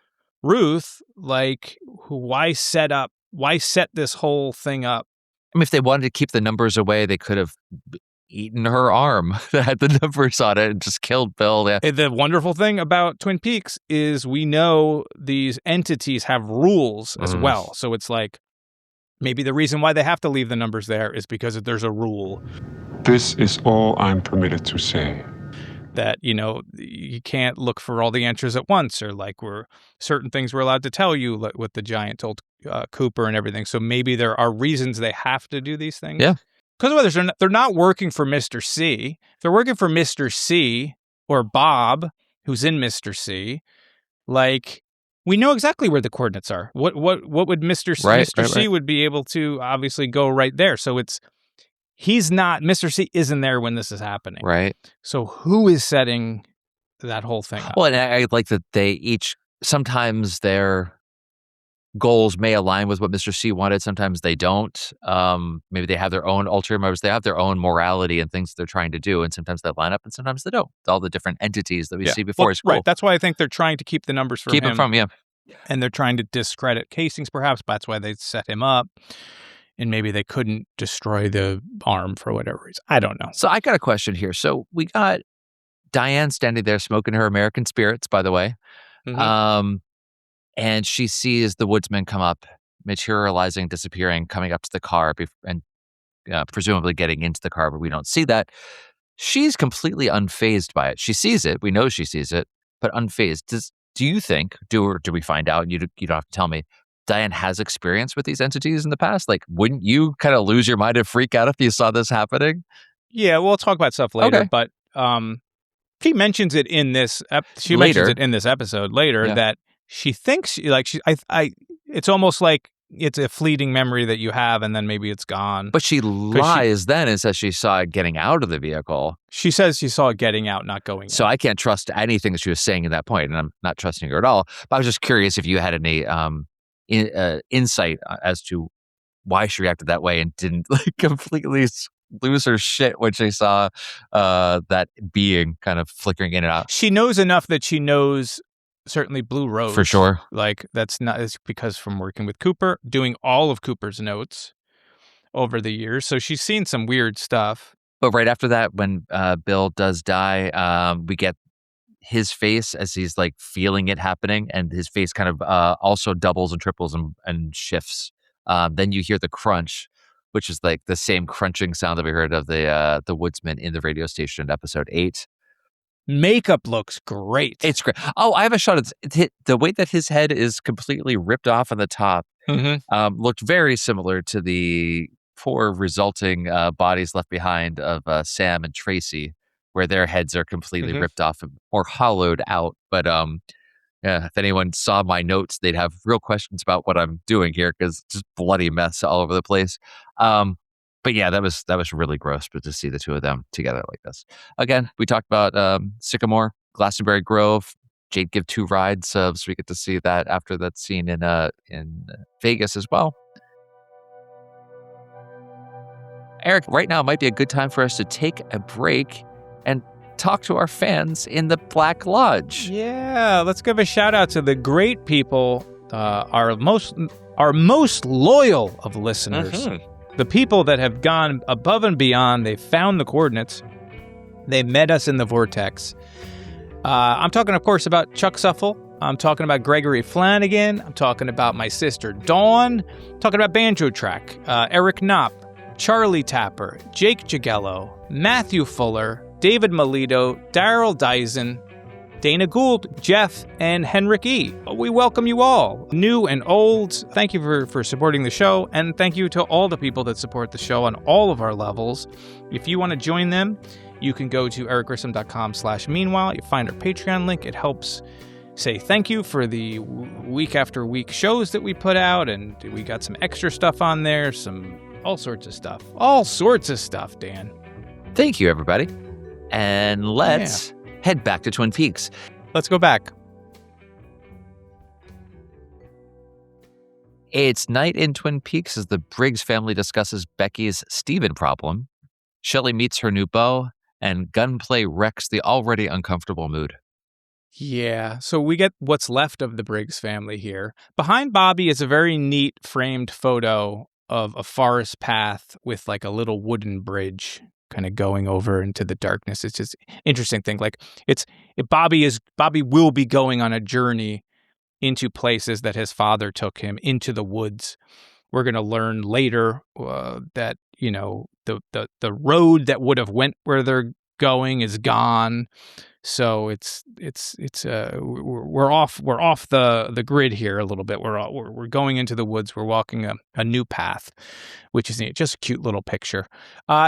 Ruth, like, why set this whole thing up? I mean, if they wanted to keep the numbers away, they could have eaten her arm that had the numbers on it and just killed Bill. Yeah. The wonderful thing about Twin Peaks is we know these entities have rules as well. So it's like, maybe the reason why they have to leave the numbers there is because there's a rule. This is all I'm permitted to say. That, you can't look for all the answers at once, or like certain things we're allowed to tell you, like what the giant told Cooper and everything. So maybe there are reasons they have to do these things. Yeah. Because they're not working for Mr. C. If they're working for Mr. C or Bob, who's in Mr. C, like, we know exactly where the coordinates are. What would Mr. C? Right, Mr. C would be able to obviously go right there. So he's not, Mr. C isn't there when this is happening. Right. So who is setting that whole thing up? Well, and I like that sometimes their goals may align with what Mr. C wanted. Sometimes they don't. Maybe they have their own ulterior motives. They have their own morality and things they're trying to do. And sometimes they line up and sometimes they don't. All the different entities that we see before is cool. Right. That's why I think they're trying to keep the numbers from him. Yeah. And they're trying to discredit Hastings, perhaps. But that's why they set him up. And maybe they couldn't destroy the arm for whatever reason. I don't know. So I got a question here. So we got Diane standing there smoking her American spirits, by the way. Mm-hmm. And she sees the Woodsman come up, materializing, disappearing, coming up to the car, and presumably getting into the car, but we don't see that. She's completely unfazed by it. She sees it. We know she sees it, but unfazed. do you think, do we find out, you don't have to tell me, Diane has experience with these entities in the past? Like, wouldn't you kind of lose your mind and freak out if you saw this happening? Yeah, we'll talk about stuff later, Okay. but she mentions it in this. She mentions it in this episode later that she thinks it's almost like it's a fleeting memory that you have, and then maybe it's gone. But she lies then and says she saw it getting out of the vehicle. She says she saw it getting out, not going. So I can't trust anything that she was saying at that point, and I'm not trusting her at all. But I was just curious if you had any insight as to why she reacted that way and didn't like completely lose her shit when she saw that being kind of flickering in and out. She knows enough that she knows certainly Blue Rose. For sure. Like it's because from working with Cooper, doing all of Cooper's notes over the years. So she's seen some weird stuff. But right after that, when Bill does die, we get his face as he's like feeling it happening, and his face kind of also doubles and triples and shifts. Then you hear the crunch, which is like the same crunching sound that we heard of the Woodsman in the radio station in episode 8. Makeup looks great. It's great. Oh, I have a shot. The way that his head is completely ripped off on the top looked very similar to the poor resulting bodies left behind of Sam and Tracy, where their heads are completely ripped off or hollowed out. But yeah, if anyone saw my notes, they'd have real questions about what I'm doing here, because it's just bloody mess all over the place. But yeah, that was really gross. But to see the two of them together like this again, we talked about Sycamore, Glastonbury Grove. Jade give 2 rides, so we get to see that after that scene in Vegas as well. Eric, right now might be a good time for us to take a break and talk to our fans in the Black Lodge. Yeah, let's give a shout out to the great people, our most loyal of listeners. The people that have gone above and beyond. They found the coordinates. They met us in the vortex. I'm talking, of course, about Chuck Suffel. I'm talking about Gregory Flanagan. I'm talking about my sister Dawn. I'm talking about Banjo Track, Eric Knopp, Charlie Tapper, Jake Jagello, Matthew Fuller, David Melito, Daryl Dyson, Dana Gould, Jeff, and Henrik E. We welcome you all, new and old. Thank you for supporting the show, and thank you to all the people that support the show on all of our levels. If you want to join them, you can go to ericgrissom.com/meanwhile. You find our Patreon link. It helps say thank you for the week after week shows that we put out, and we got some extra stuff on there, all sorts of stuff. All sorts of stuff, Dan. Thank you, everybody. And let's head back to Twin Peaks. Let's go back. It's night in Twin Peaks as the Briggs family discusses Becky's Stephen problem. Shelley meets her new beau, and gunplay wrecks the already uncomfortable mood. Yeah, so we get what's left of the Briggs family here. Behind Bobby is a very neat framed photo of a forest path with like a little wooden bridge kind of going over into the darkness. It's just interesting thing. Like Bobby will be going on a journey into places that his father took him, into the woods. We're going to learn later that, you know, the road that would have went where they're going is gone. So we're off the grid here a little bit. We're going into the woods. We're walking a new path, which is neat. Just a cute little picture.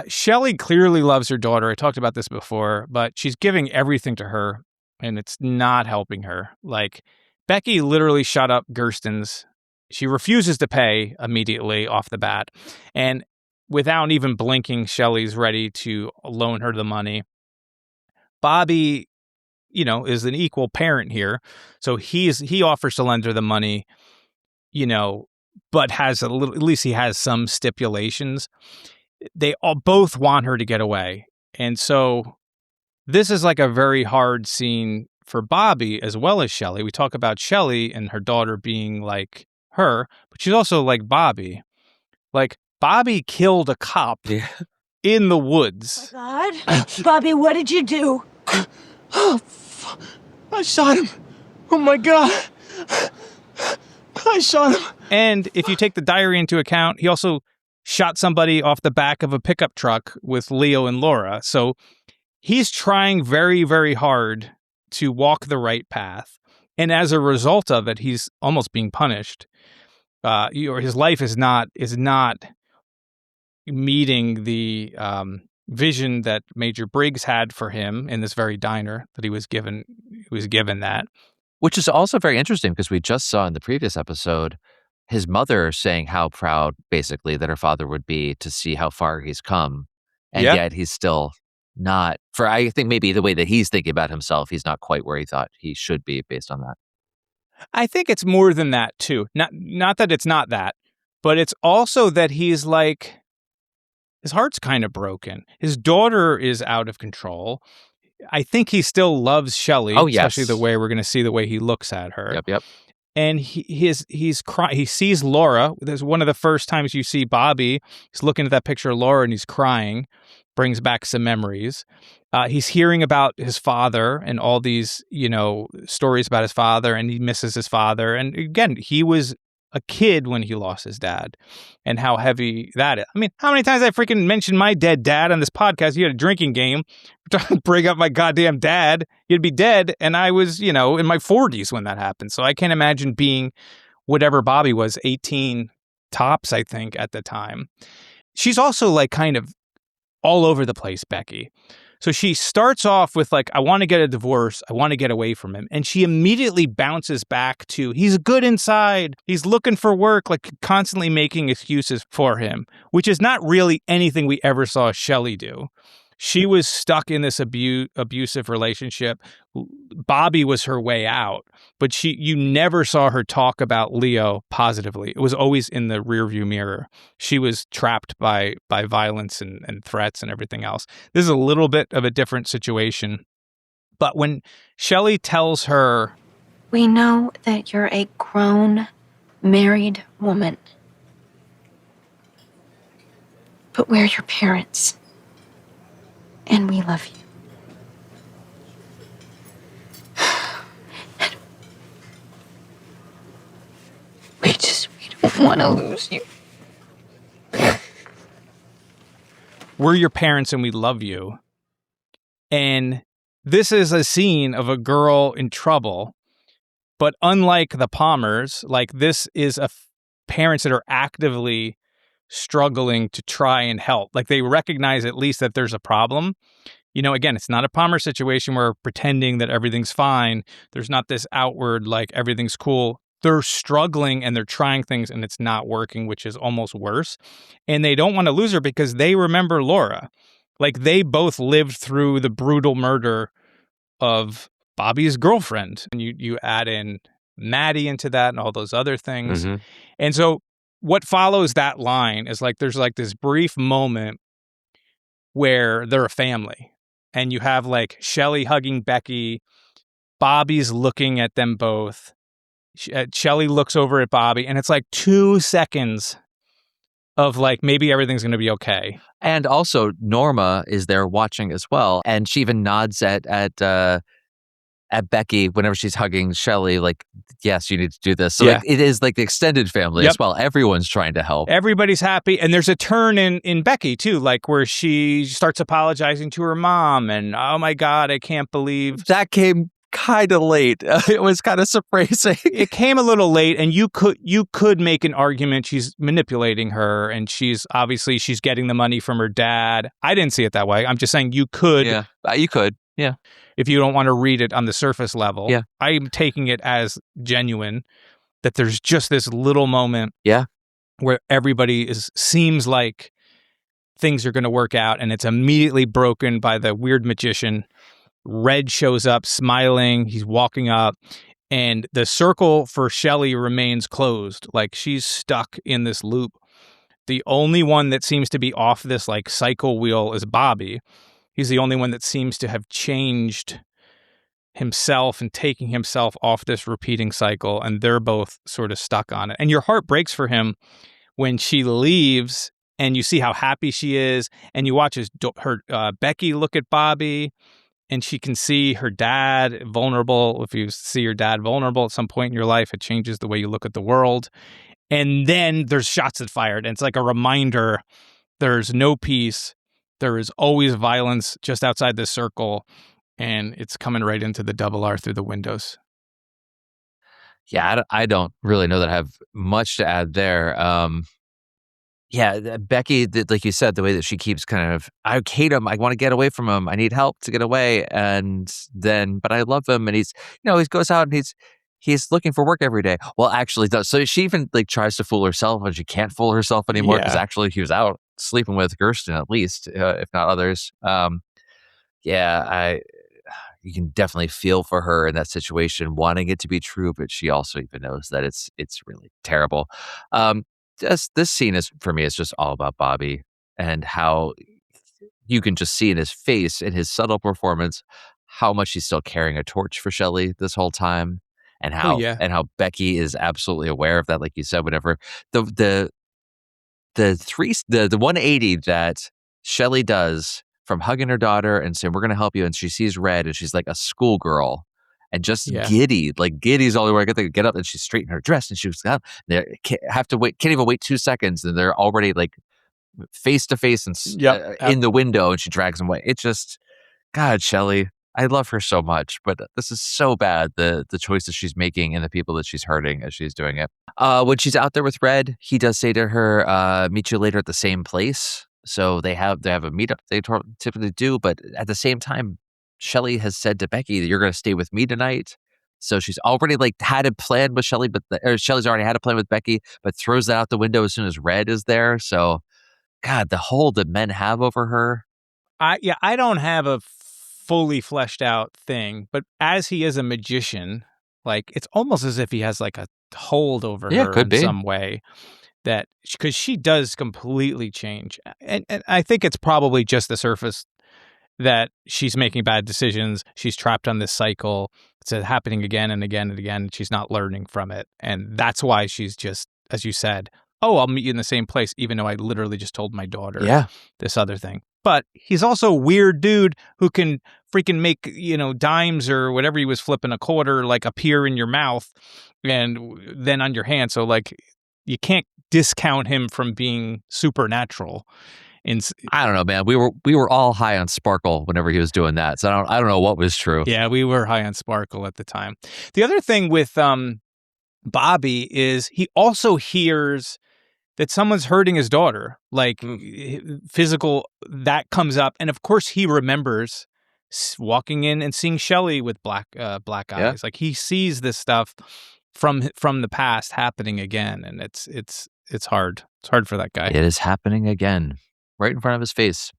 Shelley clearly loves her daughter. I talked about this before, but she's giving everything to her, and it's not helping her. Like Becky literally shot up Gersten's. She refuses to pay immediately off the bat, and without even blinking, Shelley's ready to loan her the money. Bobby, you know, is an equal parent here. So he offers to lend her the money, you know, but at least he has some stipulations. They all both want her to get away. And so this is like a very hard scene for Bobby as well as Shelley. We talk about Shelley and her daughter being like her, but she's also like Bobby. Like Bobby killed a cop in the woods. God, Bobby, what did you do? Oh, I shot him. Oh my God. I shot him. And if you take the diary into account, he also shot somebody off the back of a pickup truck with Leo and Laura. So he's trying very, very hard to walk the right path. And as a result of it, he's almost being punished. Or his life is not meeting the vision that Major Briggs had for him in this very diner that he was given that. Which is also very interesting because we just saw in the previous episode his mother saying how proud, basically, that her father would be to see how far he's come. And yet he's still not, for I think maybe the way that he's thinking about himself, he's not quite where he thought he should be based on that. I think it's more than that, too. Not that it's not that, but it's also that he's like, his heart's kind of broken. His daughter is out of control. I think he still loves Shelley, especially the way we're going to see the way he looks at her. Yep. And he's crying. He sees Laura. There's one of the first times you see Bobby. He's looking at that picture of Laura and he's crying. Brings back some memories. He's hearing about his father and all these, stories about his father, and he misses his father. And again, he was a kid when he lost his dad, and how heavy that is. I mean, how many times I freaking mentioned my dead dad on this podcast? You had a drinking game. Bring up my goddamn dad. You'd be dead. And I was, in my 40s when that happened. So I can't imagine being whatever Bobby was, 18 tops, I think, at the time. She's also like kind of all over the place, Becky. So she starts off with like, I want to get a divorce. I want to get away from him. And she immediately bounces back to, he's good inside. He's looking for work, like constantly making excuses for him, which is not really anything we ever saw Shelley do. She was stuck in this abusive relationship. Bobby was her way out, but you never saw her talk about Leo positively. It was always in the rearview mirror. She was trapped by violence and threats and everything else. This is a little bit of a different situation. But when Shelley tells her, we know that you're a grown, married woman. But we're your parents. And we love you. And we don't want to lose you. we're your parents and we love you. And this is a scene of a girl in trouble. But unlike the Palmers, like this is parents that are actively struggling to try and help. Like they recognize at least that there's a problem. You know, again, it's not a Palmer situation where pretending that everything's fine. There's not this outward, like everything's cool. They're struggling and they're trying things and it's not working, which is almost worse. And they don't want to lose her because they remember Laura. Like they both lived through the brutal murder of Bobby's girlfriend. And you add in Maddie into that and all those other things. Mm-hmm. And so what follows that line is like there's like this brief moment where they're a family. And you have like Shelley hugging Becky. Bobby's looking at them both. Shelley looks over at Bobby, and it's like 2 seconds of like maybe everything's going to be okay. And also Norma is there watching as well, and she even nods at Becky whenever she's hugging Shelley, like, yes, you need to do this. So like, it is like the extended family as well. Everyone's trying to help. Everybody's happy. And there's a turn in Becky too, like where she starts apologizing to her mom and, oh my God, I can't believe. That came kind of late. It was kind of surprising. It came a little late, and you could make an argument she's manipulating her, and she's getting the money from her dad. I didn't see it that way. I'm just saying you could. Yeah, you could. Yeah. If you don't want to read it on the surface level. Yeah. I'm taking it as genuine that there's just this little moment where everybody seems like things are going to work out, and it's immediately broken by the weird magician. Red shows up smiling. He's walking up, and the circle for Shelley remains closed. Like she's stuck in this loop. The only one that seems to be off this like cycle wheel is Bobby. He's the only one that seems to have changed himself and taking himself off this repeating cycle, and they're both sort of stuck on it. And your heart breaks for him when she leaves, and you see how happy she is, and you watch Becky look at Bobby, and she can see her dad vulnerable. If you see your dad vulnerable at some point in your life, it changes the way you look at the world. And then there's shots that fired, and it's like a reminder there's no peace. There is always violence just outside this circle, and it's coming right into the double R through the windows. Yeah, I don't really know that I have much to add there. Becky, like you said, the way that she keeps kind of, I hate him. I want to get away from him. I need help to get away. And then, but I love him. And he's, he goes out and he's looking for work every day. Well, actually, so she even like tries to fool herself, and she can't fool herself anymore because actually he was out sleeping with Gersten at least, if not others. You can definitely feel for her in that situation, wanting it to be true, but she also even knows that it's really terrible. This scene for me is just all about Bobby and how you can just see in his face, in his subtle performance, how much he's still carrying a torch for Shelley this whole time, and how Becky is absolutely aware of that. Like you said, whenever the 180 that Shelley does from hugging her daughter and saying, "We're going to help you," and she sees red and she's like a schoolgirl and just giddy, like giddy's all the way. I get up and she straightened her dress and she was down. They can't even wait 2 seconds, and they're already like face to face and in the window, and she drags him away. It's just, God, Shelley, I love her so much, but this is so bad, the choices she's making and the people that she's hurting as she's doing it. When she's out there with Red, he does say to her, "Meet you later at the same place." So they have a meetup they typically do, but at the same time, Shelley has said to Becky that you're going to stay with me tonight. So she's already like had a plan with Shelley, Shelley's already had a plan with Becky, but throws that out the window as soon as Red is there. So, God, the hold that men have over her. I don't have a fully fleshed out thing, but as he is a magician, like it's almost as if he has like a hold over her in some way. That because she does completely change, and I think it's probably just the surface that she's making bad decisions. She's trapped on this cycle. It's happening again and again and again. And she's not learning from it, and that's why she's just, as you said, "Oh, I'll meet you in the same place," even though I literally just told my daughter this other thing. But he's also a weird dude who can freaking make dimes or whatever he was flipping a quarter like appear in your mouth and then on your hand. So like you can't discount him from being supernatural. I don't know, man. We were all high on Sparkle whenever he was doing that, so I don't know what was true. Yeah, we were high on Sparkle at the time. The other thing with Bobby is he also hears that someone's hurting his daughter, like physical. That comes up, and of course he remembers walking in and seeing Shelley with black eyes. Like he sees this stuff from the past happening again, and it's hard. It's hard for that guy. It is happening again, right in front of his face.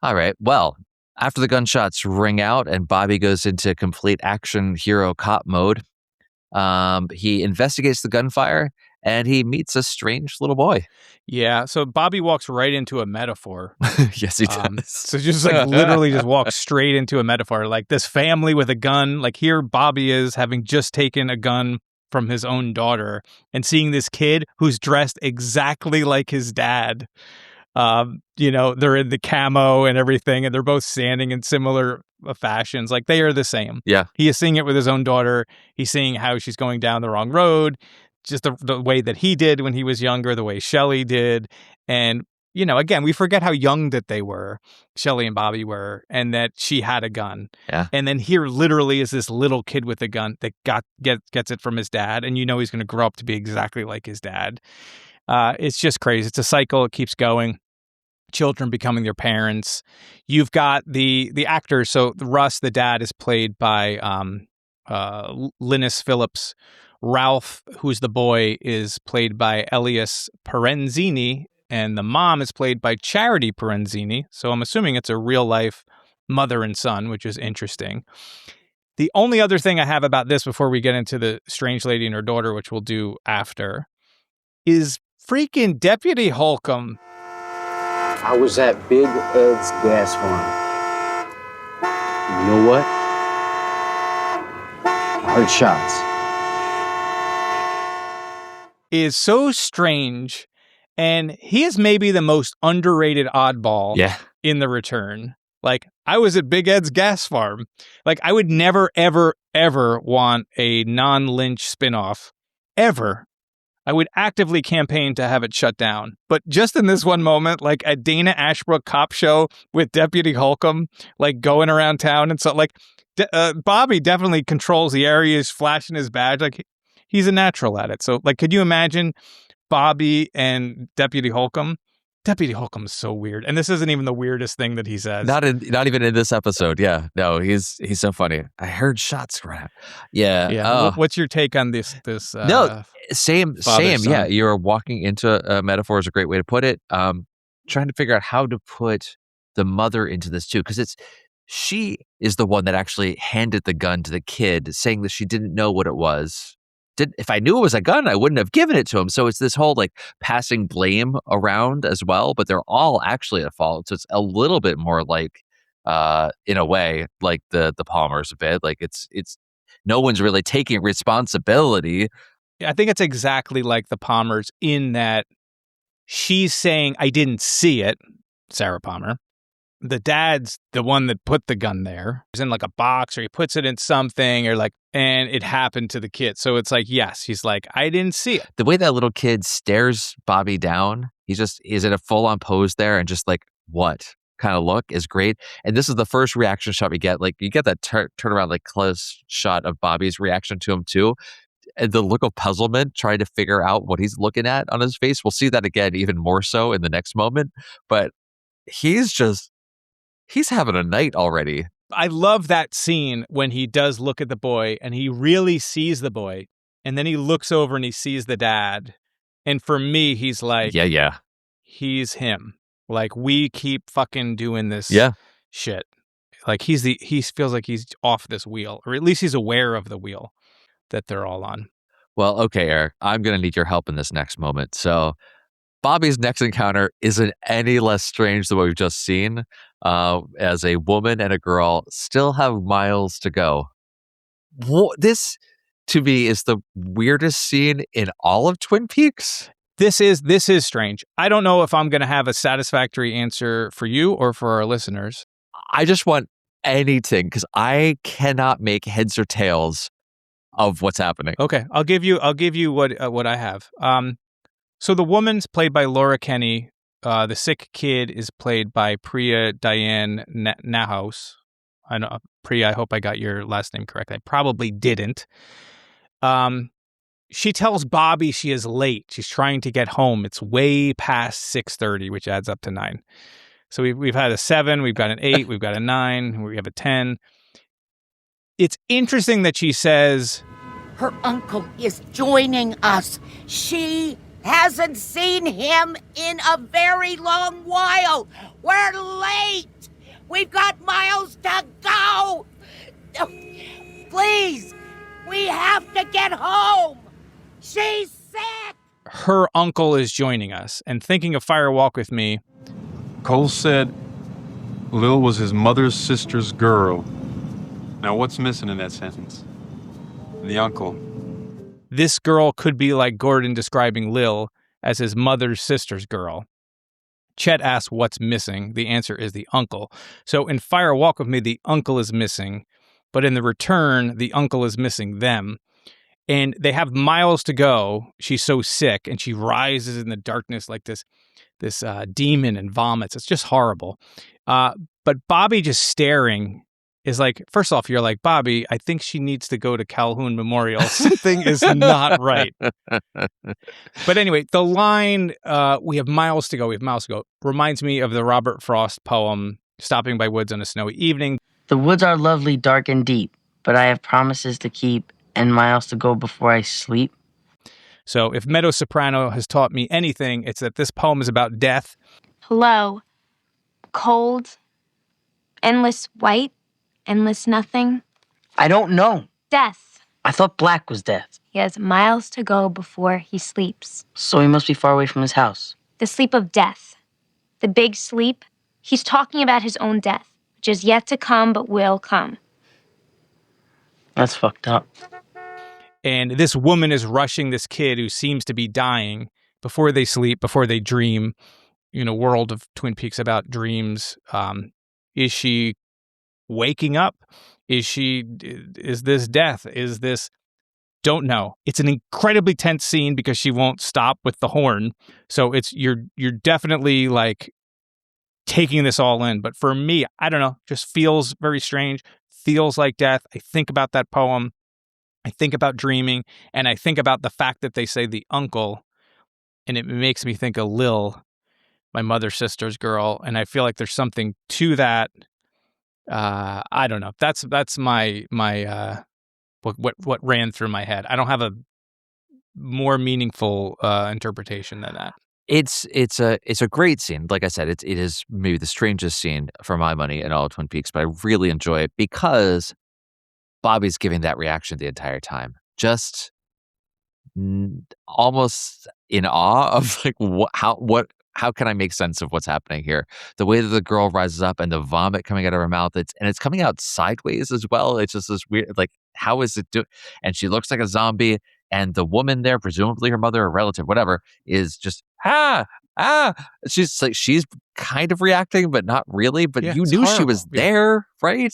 All right. Well, after the gunshots ring out and Bobby goes into complete action hero cop mode, he investigates the gunfire and he meets a strange little boy. Yeah. So Bobby walks right into a metaphor. Yes, he does. So just like literally just walks straight into a metaphor. Like this family with a gun. Like here Bobby is having just taken a gun from his own daughter and seeing this kid who's dressed exactly like his dad. They're in the camo and everything, and they're both standing in similar fashions. Like they are the same. Yeah. He is seeing it with his own daughter. He's seeing how she's going down the wrong road, just the way that he did when he was younger, the way Shelley did. And, again, we forget how young that they were, Shelley and Bobby were, and that she had a gun. Yeah. And then here literally is this little kid with a gun that gets it from his dad. And he's going to grow up to be exactly like his dad. It's just crazy. It's a cycle. It keeps going. Children becoming their parents. You've got the actors. So Russ, the dad, is played by Linus Phillips. Ralph, who's the boy, is played by Elias Perenzini, and the mom is played by Charity Perenzini. So I'm assuming it's a real life mother and son, which is interesting. The only other thing I have about this before we get into the strange lady and her daughter, which we'll do after, is freaking Deputy Holcomb. I was at Big Ed's gas farm. You know what? I heard shots. Is so strange, and he is maybe the most underrated oddball in The Return. Like, I was at Big Ed's gas farm. Like, I would never, ever, ever want a non-Lynch spinoff. Ever. I would actively campaign to have it shut down. But just in this one moment, like a Dana Ashbrook cop show with Deputy Holcomb, like going around town and so, like, Bobby definitely controls the area. He's flashing his badge. Like, he's a natural at it. So, like, could you imagine Bobby and Deputy Holcomb? Deputy Holcomb's so weird, and this isn't even the weirdest thing that he says. Not even in this episode. Yeah, no, he's so funny. I heard shots crap. Yeah. Yeah. What's your take on this? No, same. Son? Yeah, you're walking into a metaphor is a great way to put it. Trying to figure out how to put the mother into this too, because she is the one that actually handed the gun to the kid, saying that she didn't know what it was. If I knew it was a gun, I wouldn't have given it to him. So it's this whole like passing blame around as well, but they're all actually at fault. So it's a little bit more like, in a way, like the Palmers a bit. Like it's no one's really taking responsibility. I think it's exactly like the Palmers in that she's saying, I didn't see it, Sarah Palmer. The dad's the one that put the gun there. It's in like a box or he puts it in something or like, and it happened to the kid. So it's like, yes, he's like, I didn't see it. The way that little kid stares Bobby down, is in a full on pose there and just like, what kind of look is great. And this is the first reaction shot we get. Like you get that turn around, like close shot of Bobby's reaction to him too. And the look of puzzlement, trying to figure out what he's looking at on his face. We'll see that again, even more so in the next moment. But he's having a night already. I love that scene when he does look at the boy and he really sees the boy. And then he looks over and he sees the dad. And for me, he's like, yeah, he's him. Like, we keep fucking doing this shit. Like, he feels like he's off this wheel, or at least he's aware of the wheel that they're all on. Well, okay, Eric, I'm going to need your help in this next moment. So Bobby's next encounter isn't any less strange than what we've just seen, as a woman and a girl still have miles to go. This, to me, is the weirdest scene in all of Twin Peaks. This is strange. I don't know if I'm going to have a satisfactory answer for you or for our listeners. I just want anything, because I cannot make heads or tails of what's happening. Okay, I'll give you what I have. So the woman's played by Laura Kenny. The sick kid is played by Priya Diane Nahaus. I know, Priya, I hope I got your last name correct. I probably didn't. She tells Bobby she is late. She's trying to get home. It's way past 6:30, which adds up to 9. So we've had a 7, we've got an 8, we've got a 9, we have a 10. It's interesting that she says, her uncle is joining us. She hasn't seen him in a very long while. We're late. We've got miles to go. Please, we have to get home. She's sick. Her uncle is joining us. And thinking of Fire Walk with Me, Cole said Lil was his mother's sister's girl. Now, what's missing in that sentence? The uncle. This girl could be like Gordon describing Lil as his mother's sister's girl. Chet asks what's missing. The answer is the uncle. So in Fire Walk with Me, the uncle is missing. But in The Return, the uncle is missing them. And they have miles to go. She's so sick, and she rises in the darkness like this demon and vomits. It's just horrible. But Bobby just staring is like, first off, you're like, Bobby, I think she needs to go to Calhoun Memorial. Something is not right. But anyway, the line, we have miles to go, reminds me of the Robert Frost poem, Stopping by Woods on a Snowy Evening. The woods are lovely, dark and deep, but I have promises to keep and miles to go before I sleep. So if Meadow Soprano has taught me anything, it's that this poem is about death. Hello. Cold. Endless white. Endless nothing. I don't know. Death. I thought black was death. He has miles to go before he sleeps. So he must be far away from his house. The sleep of death. The big sleep. He's talking about his own death, which is yet to come but will come. That's fucked up. And this woman is rushing this kid who seems to be dying before they sleep, before they dream. You know, world of Twin Peaks about dreams. Is she waking up? Is this death? Is this, don't know. It's an incredibly tense scene because she won't stop with the horn. So you're definitely like taking this all in. But for me, I don't know, just feels very strange. Feels like death. I think about that poem. I think about dreaming, and I think about the fact that they say the uncle, and it makes me think of Lil, my mother's sister's girl, and I feel like there's something to that. I don't know. That's my what ran through my head. I don't have a more meaningful interpretation than that. It's a great scene. Like I said, it is maybe the strangest scene for my money in all of Twin Peaks, but I really enjoy it because Bobby's giving that reaction the entire time. Just almost in awe of like how can I make sense of what's happening here? The way that the girl rises up and the vomit coming out of her mouth, it's coming out sideways as well. It's just this weird, like, how is it doing? And she looks like a zombie, and the woman there, presumably her mother or relative, whatever, is just she's kind of reacting, but not really. But you knew she was there, right?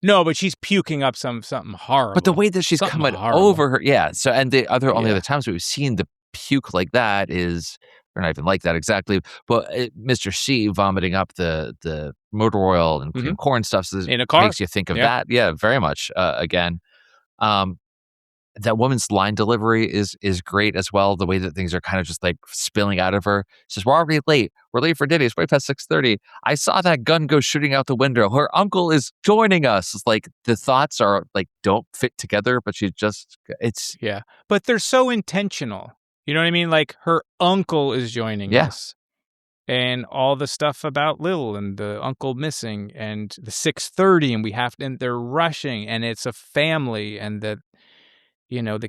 No, but she's puking up something horrible. But the way that she's coming over her, yeah. So, and the only other times we've seen the puke like that is, or not even like that exactly, but Mr. C vomiting up the motor oil and cream corn stuff. So in a car makes you think of that. Yeah, very much. Again, that woman's line delivery is great as well. The way that things are kind of just like spilling out of her. She says, "We're already late. We're late for dinner. It's way past 6:30. I saw that gun go shooting out the window. Her uncle is joining us." It's like the thoughts are like don't fit together, but yeah. But they're so intentional. You know what I mean? Like her uncle is joining us. And all the stuff about Lil and the uncle missing and the 6:30 and they're rushing and it's a family and the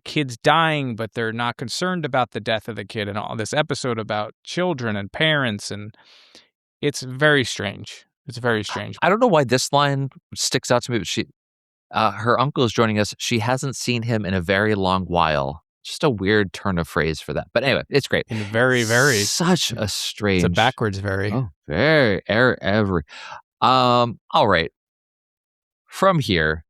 kid's dying, but they're not concerned about the death of the kid and all this episode about children and parents. And it's very strange. It's very strange. I don't know why this line sticks out to me, but her uncle is joining us. She hasn't seen him in a very long while. Just a weird turn of phrase for that. But anyway, it's great. And very, very. Such a strange. It's a backwards very. Oh, very, every. All right. From here,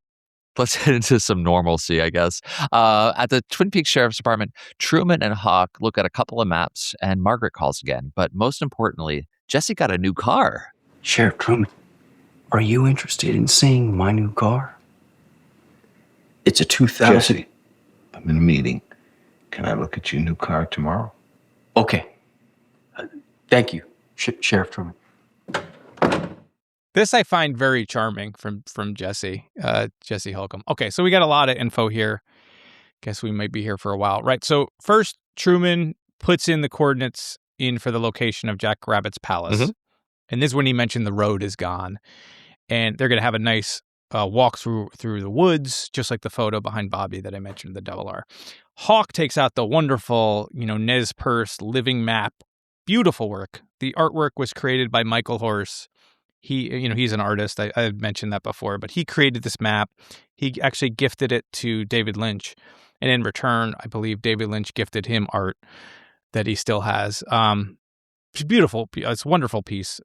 let's head into some normalcy, I guess. At the Twin Peaks Sheriff's Department, Truman and Hawk look at a couple of maps, and Margaret calls again. But most importantly, Jesse got a new car. Sheriff Truman, are you interested in seeing my new car? It's a 2000. Jesse, I'm in a meeting. Can I look at your new car tomorrow? Okay. Thank you, Sheriff Truman. This I find very charming from Jesse Holcomb. Okay, so we got a lot of info here. Guess we might be here for a while, right? So first, Truman puts in the coordinates in for the location of Jack Rabbit's palace. Mm-hmm. And this is when he mentioned the road is gone. And they're going to have a nice walk through the woods, just like the photo behind Bobby that I mentioned, the double R. Hawk takes out the wonderful, Nez Perce living map. Beautiful work. The artwork was created by Michael Horse. He's an artist. I mentioned that before, but he created this map. He actually gifted it to David Lynch. And in return, I believe David Lynch gifted him art that he still has. It's beautiful. It's a wonderful piece.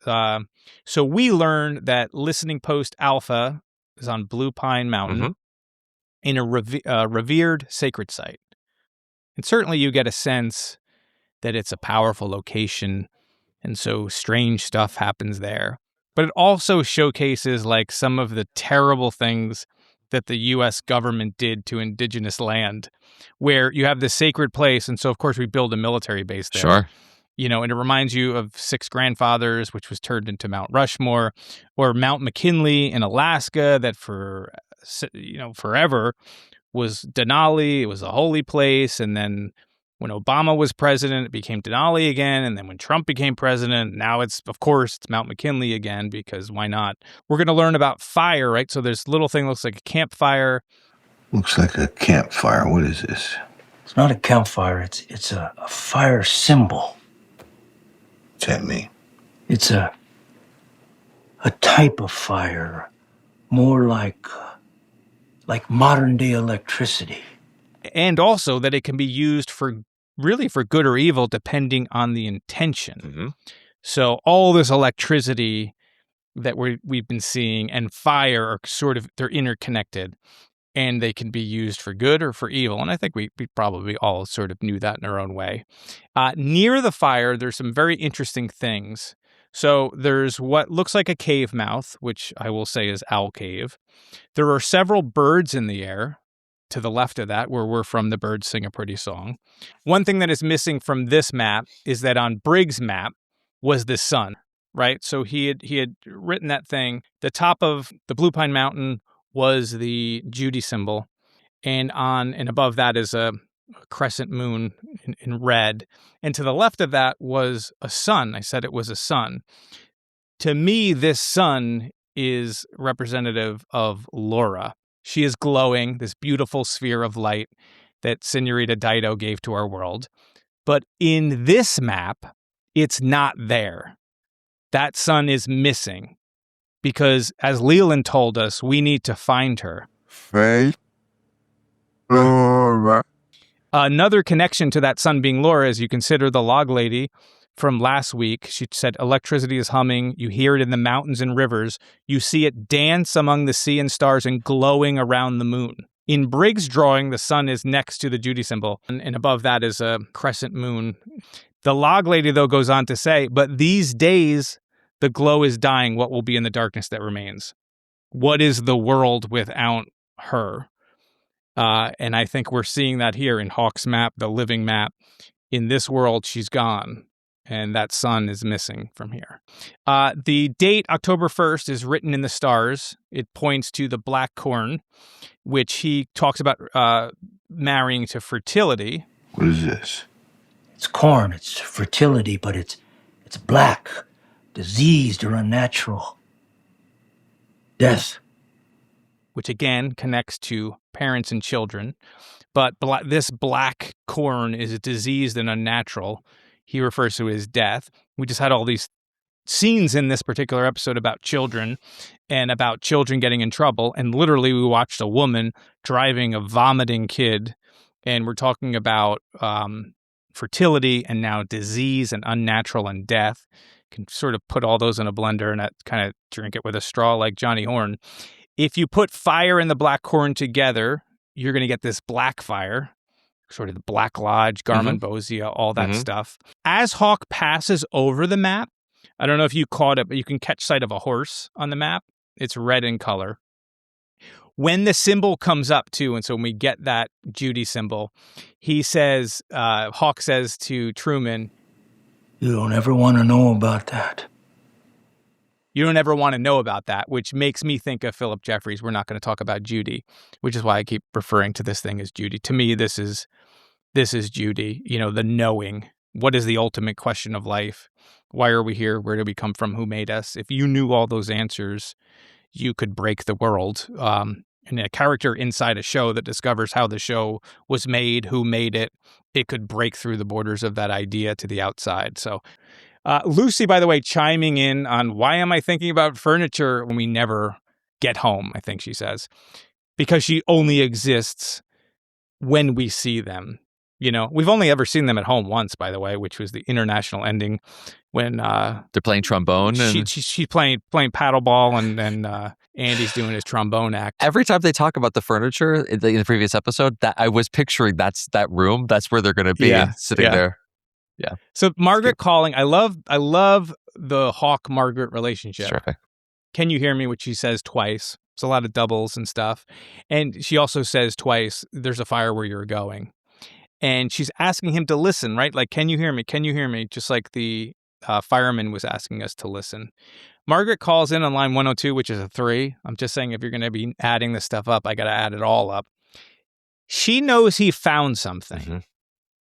So we learn that Listening Post Alpha is on Blue Pine Mountain in a revered sacred site. And certainly you get a sense that it's a powerful location, and so strange stuff happens there. But it also showcases like some of the terrible things that the U.S. government did to indigenous land, where you have this sacred place, and so of course we build a military base there. Sure. And it reminds you of Six Grandfathers, which was turned into Mount Rushmore, or Mount McKinley in Alaska that for forever was Denali. It was a holy place. And then when Obama was president, it became Denali again. And then when Trump became president, now it's Mount McKinley again, because why not? We're going to learn about fire, right? So there's little thing looks like a campfire. Looks like a campfire. What is this? It's not a campfire. It's a fire symbol. What's that mean? It's a type of fire, more like modern day electricity. And also that it can be used for good or evil, depending on the intention. Mm-hmm. So all this electricity that we've been seeing and fire are they're interconnected, and they can be used for good or for evil. And I think we probably all sort of knew that in our own way. Near the fire, there's some very interesting things. So there's what looks like a cave mouth, which I will say is Owl Cave. There are several birds in the air. to the left of that, where we're from, the birds sing a pretty song. One thing that is missing from this map is that on Briggs' map was the sun, right? So he had written that thing. The top of the Blue Pine Mountain was the Judy symbol, and above that is a crescent moon in red. And to the left of that was a sun. I said it was a sun. To me, this sun is representative of Laura. She is glowing, this beautiful sphere of light that Senorita Dido gave to our world. But in this map, it's not there. That sun is missing because, as Leland told us, we need to find her. Laura. Another connection to that sun being Laura is you consider the log lady from last week. She said electricity is humming. You hear it in the mountains and rivers. You see it dance among the sea and stars and glowing around the moon. In Briggs' drawing, the sun is next to the Judy symbol, and above that is a crescent moon. The log lady, though, goes on to say, but these days, the glow is dying. What will be in the darkness that remains? What is the world without her? And I think we're seeing that here in Hawk's map, the living map. In this world, she's gone, and that sun is missing from here. The date, October 1st, is written in the stars. It points to the black corn, which he talks about marrying to fertility. What is this? It's corn, it's fertility, but it's black, diseased or unnatural. Death. Which again connects to parents and children. But this black corn is diseased and unnatural. He refers to it as death. We just had all these scenes in this particular episode about children and about children getting in trouble. And literally we watched a woman driving a vomiting kid. And we're talking about fertility and now disease and unnatural and death. Can sort of put all those in a blender and kind of drink it with a straw like Johnny Horn. If you put fire and the black corn together, you're going to get this black fire, sort of the Black Lodge, Garmonbozia, all that stuff. As Hawk passes over the map, I don't know if you caught it, but you can catch sight of a horse on the map. It's red in color. When the symbol comes up, too, and so when we get that Judy symbol, he says, Hawk says to Truman, "You don't ever want to know about that." You don't ever want to know about that, which makes me think of Philip Jeffries. We're not going to talk about Judy, which is why I keep referring to this thing as Judy. To me, this is Judy, the knowing. What is the ultimate question of life? Why are we here? Where did we come from? Who made us? If you knew all those answers, you could break the world. And a character inside a show that discovers how the show was made, who made it, it could break through the borders of that idea to the outside. So Lucy, by the way, chiming in on why am I thinking about furniture when we never get home, I think she says, because she only exists when we see them. We've only ever seen them at home once, by the way, which was the international ending when they're playing trombone. And she's playing paddleball and Andy's doing his trombone act. Every time they talk about the furniture in the previous episode, that I was picturing that's that room. That's where they're going to be sitting there. Yeah. So Margaret calling. I love the Hawk Margaret relationship. Terrific. Can you hear me? Which she says twice. It's a lot of doubles and stuff. And she also says twice, "There's a fire where you're going." And she's asking him to listen, right? Like, can you hear me? Can you hear me? Just like the fireman was asking us to listen. Margaret calls in on line 102, which is a 3. I'm just saying if you're going to be adding this stuff up, I got to add it all up. She knows he found something. Mm-hmm.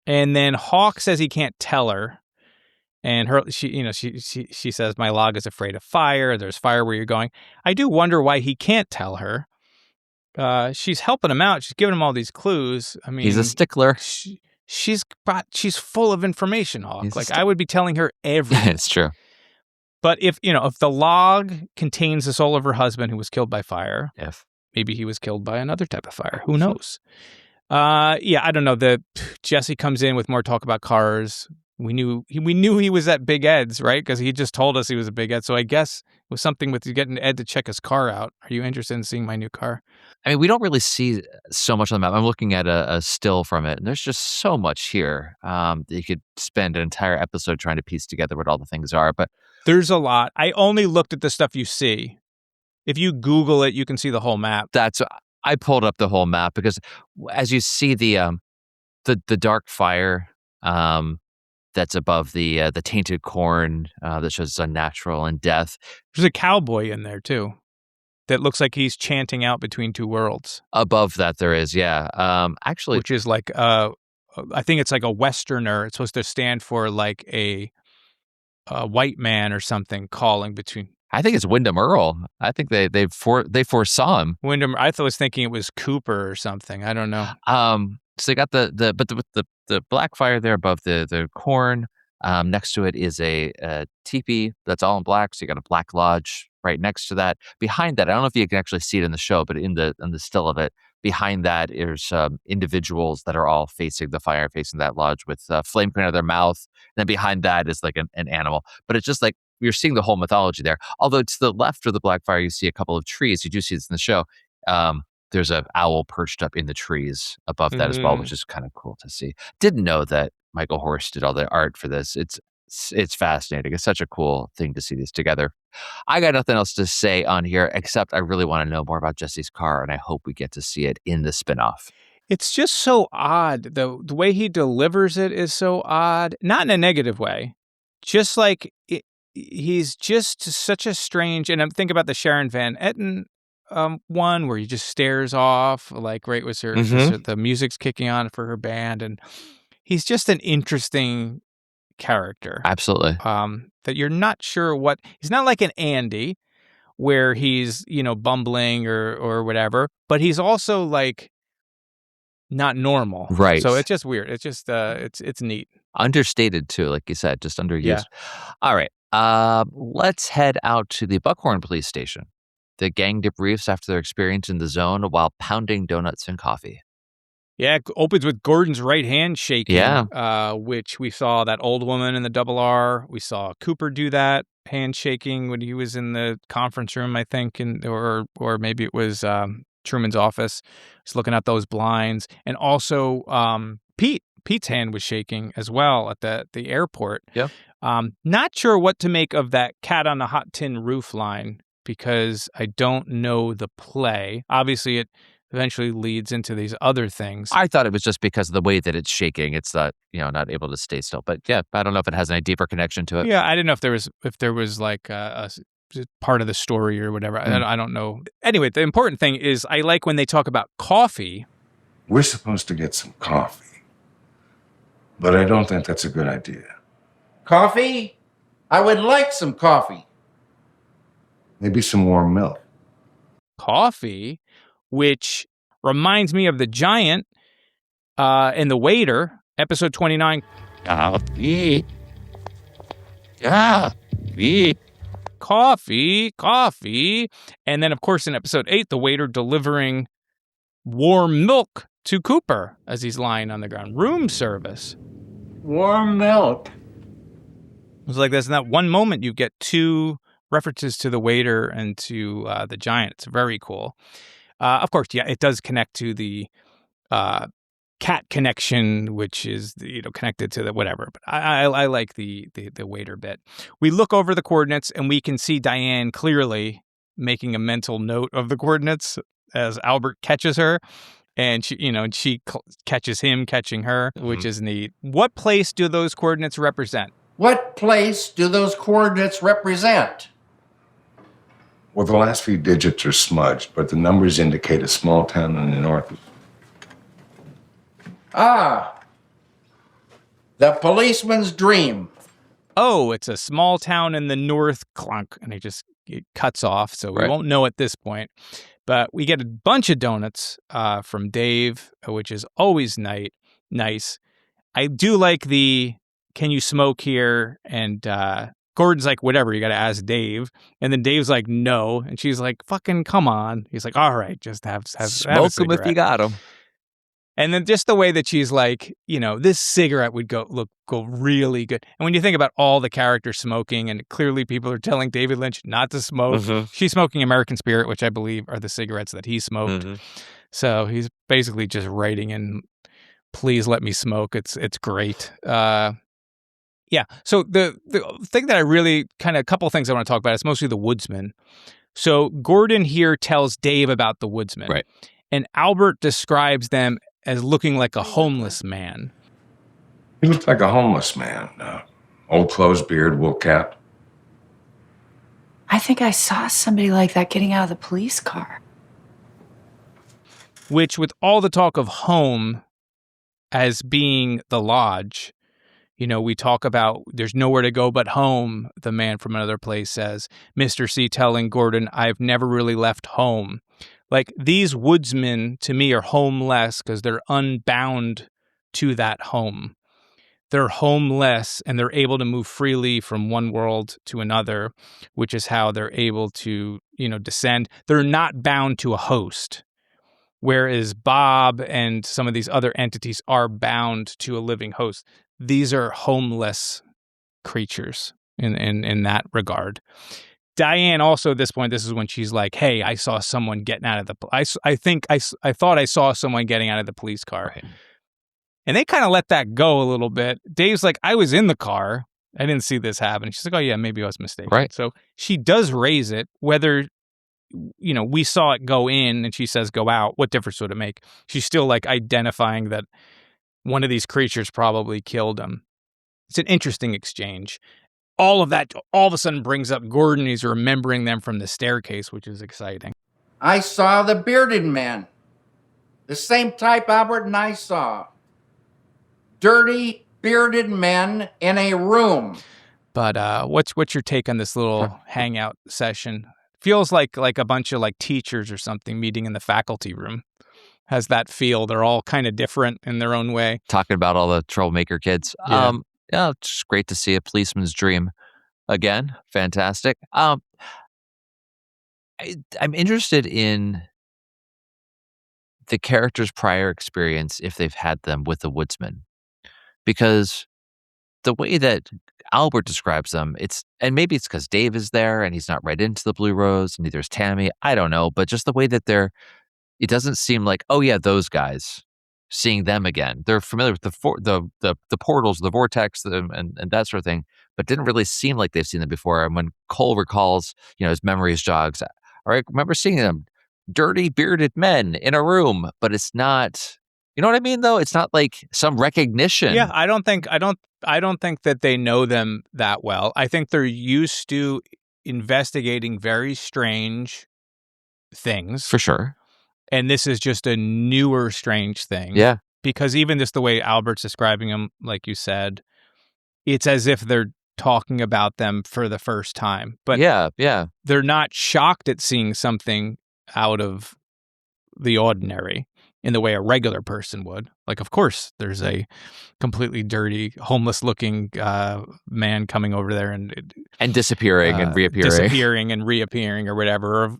And then Hawk says he can't tell her. And she says, "My log is afraid of fire. There's fire where you're going." I do wonder why he can't tell her. She's helping him out. She's giving him all these clues. I mean, he's a stickler. She's full of information, Hawk. I would be telling her everything. It's true. But if the log contains the soul of her husband who was killed by fire, maybe he was killed by another type of fire. Who knows? I don't know. Jesse comes in with more talk about cars. We knew he was at Big Ed's, right? Because he just told us he was at Big Ed. So I guess it was something with getting Ed to check his car out. Are you interested in seeing my new car? I mean, we don't really see so much on the map. I'm looking at a still from it, and there's just so much here. You could spend an entire episode trying to piece together what all the things are, but there's a lot. I only looked at the stuff you see. If you Google it, you can see the whole map. I pulled up the whole map because as you see the dark fire that's above the tainted corn that shows it's unnatural and death. There's a cowboy in there too that looks like he's chanting out between two worlds. Above that there is, yeah. Actually, which is like I think it's like a Westerner. It's supposed to stand for like a white man or something calling between. I think it's Wyndham Earl. I think they foresaw him. Wyndham. I was thinking it was Cooper or something. I don't know. So they got the black fire there above the corn. Next to it is a teepee that's all in black. So you got a black lodge right next to that. Behind that, I don't know if you can actually see it in the show, but in the still of it, behind that is individuals that are all facing the fire, facing that lodge with flame coming out of their mouth. And then behind that is like an animal. But it's just like you're seeing the whole mythology there. Although to the left of the black fire, you see a couple of trees. You do see this in the show. There's an owl perched up in the trees above that as well, which is kind of cool to see. Didn't know that Michael Horst did all the art for this. It's fascinating. It's such a cool thing to see these together. I got nothing else to say on here except I really want to know more about Jesse's car, and I hope we get to see it in the spinoff. It's just so odd. The way he delivers it is so odd. Not in a negative way. Just like he's just such a strange. And I'm thinking about the Sharon Van Etten one where he just stares off, like right with her, the music's kicking on for her band, and he's just an interesting character. Absolutely. That you're not sure what he's not like an Andy, where he's bumbling or whatever, but he's also like not normal. Right. So it's just weird. It's just it's neat. Understated too, like you said, just underused. Yeah. All right. Let's head out to the Buckhorn police station. The gang debriefs after their experience in the zone while pounding donuts and coffee. Yeah, it opens with Gordon's right hand shaking. Yeah. Which we saw that old woman in the double R. We saw Cooper do that handshaking when he was in the conference room, I think, or maybe it was Truman's office. He's looking at those blinds, and also Pete's hand was shaking as well at the airport. Yeah. Not sure what to make of that cat on a hot tin roof line because I don't know the play. Obviously, it eventually leads into these other things. I thought it was just because of the way that it's shaking. It's not, not able to stay still. But yeah, I don't know if it has any deeper connection to it. Yeah, I didn't know if there was like a part of the story or whatever. I don't know. Anyway, the important thing is I like when they talk about coffee. We're supposed to get some coffee, but I don't think that's a good idea. Coffee? I would like some coffee. Maybe some warm milk. Coffee, which reminds me of the giant and the waiter, episode 29. Coffee. Coffee. Coffee. And then, of course, in episode 8, the waiter delivering warm milk to Cooper as he's lying on the ground. Room service. Warm milk. It was like this. In that one moment, you get two references to the waiter and to the giant. It's very cool. Of course, yeah, it does connect to the cat connection, which is connected to the whatever. But I like the waiter bit. We look over the coordinates and we can see Diane clearly making a mental note of the coordinates as Albert catches her, and she catches him catching her, which is neat. What place do those coordinates represent? What place do those coordinates represent? Well, the last few digits are smudged, but the numbers indicate a small town in the north. The policeman's dream. Oh, it's a small town in the north, clunk, and it cuts off, so we won't know at this point. But we get a bunch of donuts from Dave, which is always nice. I do like the, can you smoke here? And Gordon's like, whatever, you got to ask Dave. And then Dave's like, no. And she's like, fucking come on. He's like, all right, just have smoke them if you got them. And then just the way that she's like, this cigarette would go really good. And when you think about all the characters smoking, and clearly people are telling David Lynch not to smoke, she's smoking American Spirit, which I believe are the cigarettes that he smoked. So he's basically just writing in, please let me smoke. It's great. Yeah. So the thing that I really a couple of things I want to talk about is mostly the Woodsman. So Gordon here tells Dave about the Woodsman. Right. and Albert describes them as looking like a homeless man. He looked like a homeless man. Old clothes, beard, wool cap. I think I saw somebody like that getting out of the police car. Which, with all the talk of home as being the lodge, we talk about there's nowhere to go but home, the man from another place says. Mr. C telling Gordon, I've never really left home. Like, these woodsmen, to me, are homeless because they're unbound to that home. They're homeless, and they're able to move freely from one world to another, which is how they're able to, descend. They're not bound to a host, whereas Bob and some of these other entities are bound to a living host. These are homeless creatures in that regard. Diane also at this point, this is when she's like, hey, I saw someone getting out of the... I thought I saw someone getting out of the police car. Right. And they kind of let that go a little bit. Dave's like, I was in the car. I didn't see this happen. She's like, oh, yeah, maybe I was mistaken. Right. So she does raise it. Whether, we saw it go in and she says go out, what difference would it make? She's still like identifying that one of these creatures probably killed him. It's an interesting exchange. All of that all of a sudden brings up Gordon. He's remembering them from the staircase, which is exciting. I saw the bearded man. The same type Albert and I saw. Dirty, bearded men in a room. But what's your take on this little hangout session? Feels like a bunch of like teachers or something meeting in the faculty room. Has that feel? They're all kind of different in their own way. Talking about all the troublemaker kids. Yeah. It's just great to see a policeman's dream again. Fantastic. I'm interested in the character's prior experience, if they've had them, with the Woodsman. Because the way that Albert describes them, and maybe it's because Dave is there and he's not right into the Blue Rose, and neither is Tammy. I don't know, but just the way that it doesn't seem like, oh yeah, those guys. Seeing them again, they're familiar with the portals, the vortex, and that sort of thing, but didn't really seem like they've seen them before. And when Cole recalls, his memories jogs. I remember seeing them, dirty bearded men in a room, but it's not. You know what I mean, though? It's not like some recognition. Yeah, I don't think that they know them that well. I think they're used to investigating very strange things. For sure. And this is just a newer strange thing. Yeah. Because even just the way Albert's describing them, like you said, it's as if they're talking about them for the first time. But yeah. They're not shocked at seeing something out of the ordinary in the way a regular person would. Like, of course, there's a completely dirty, homeless-looking man coming over there and disappearing and reappearing, or whatever. Or,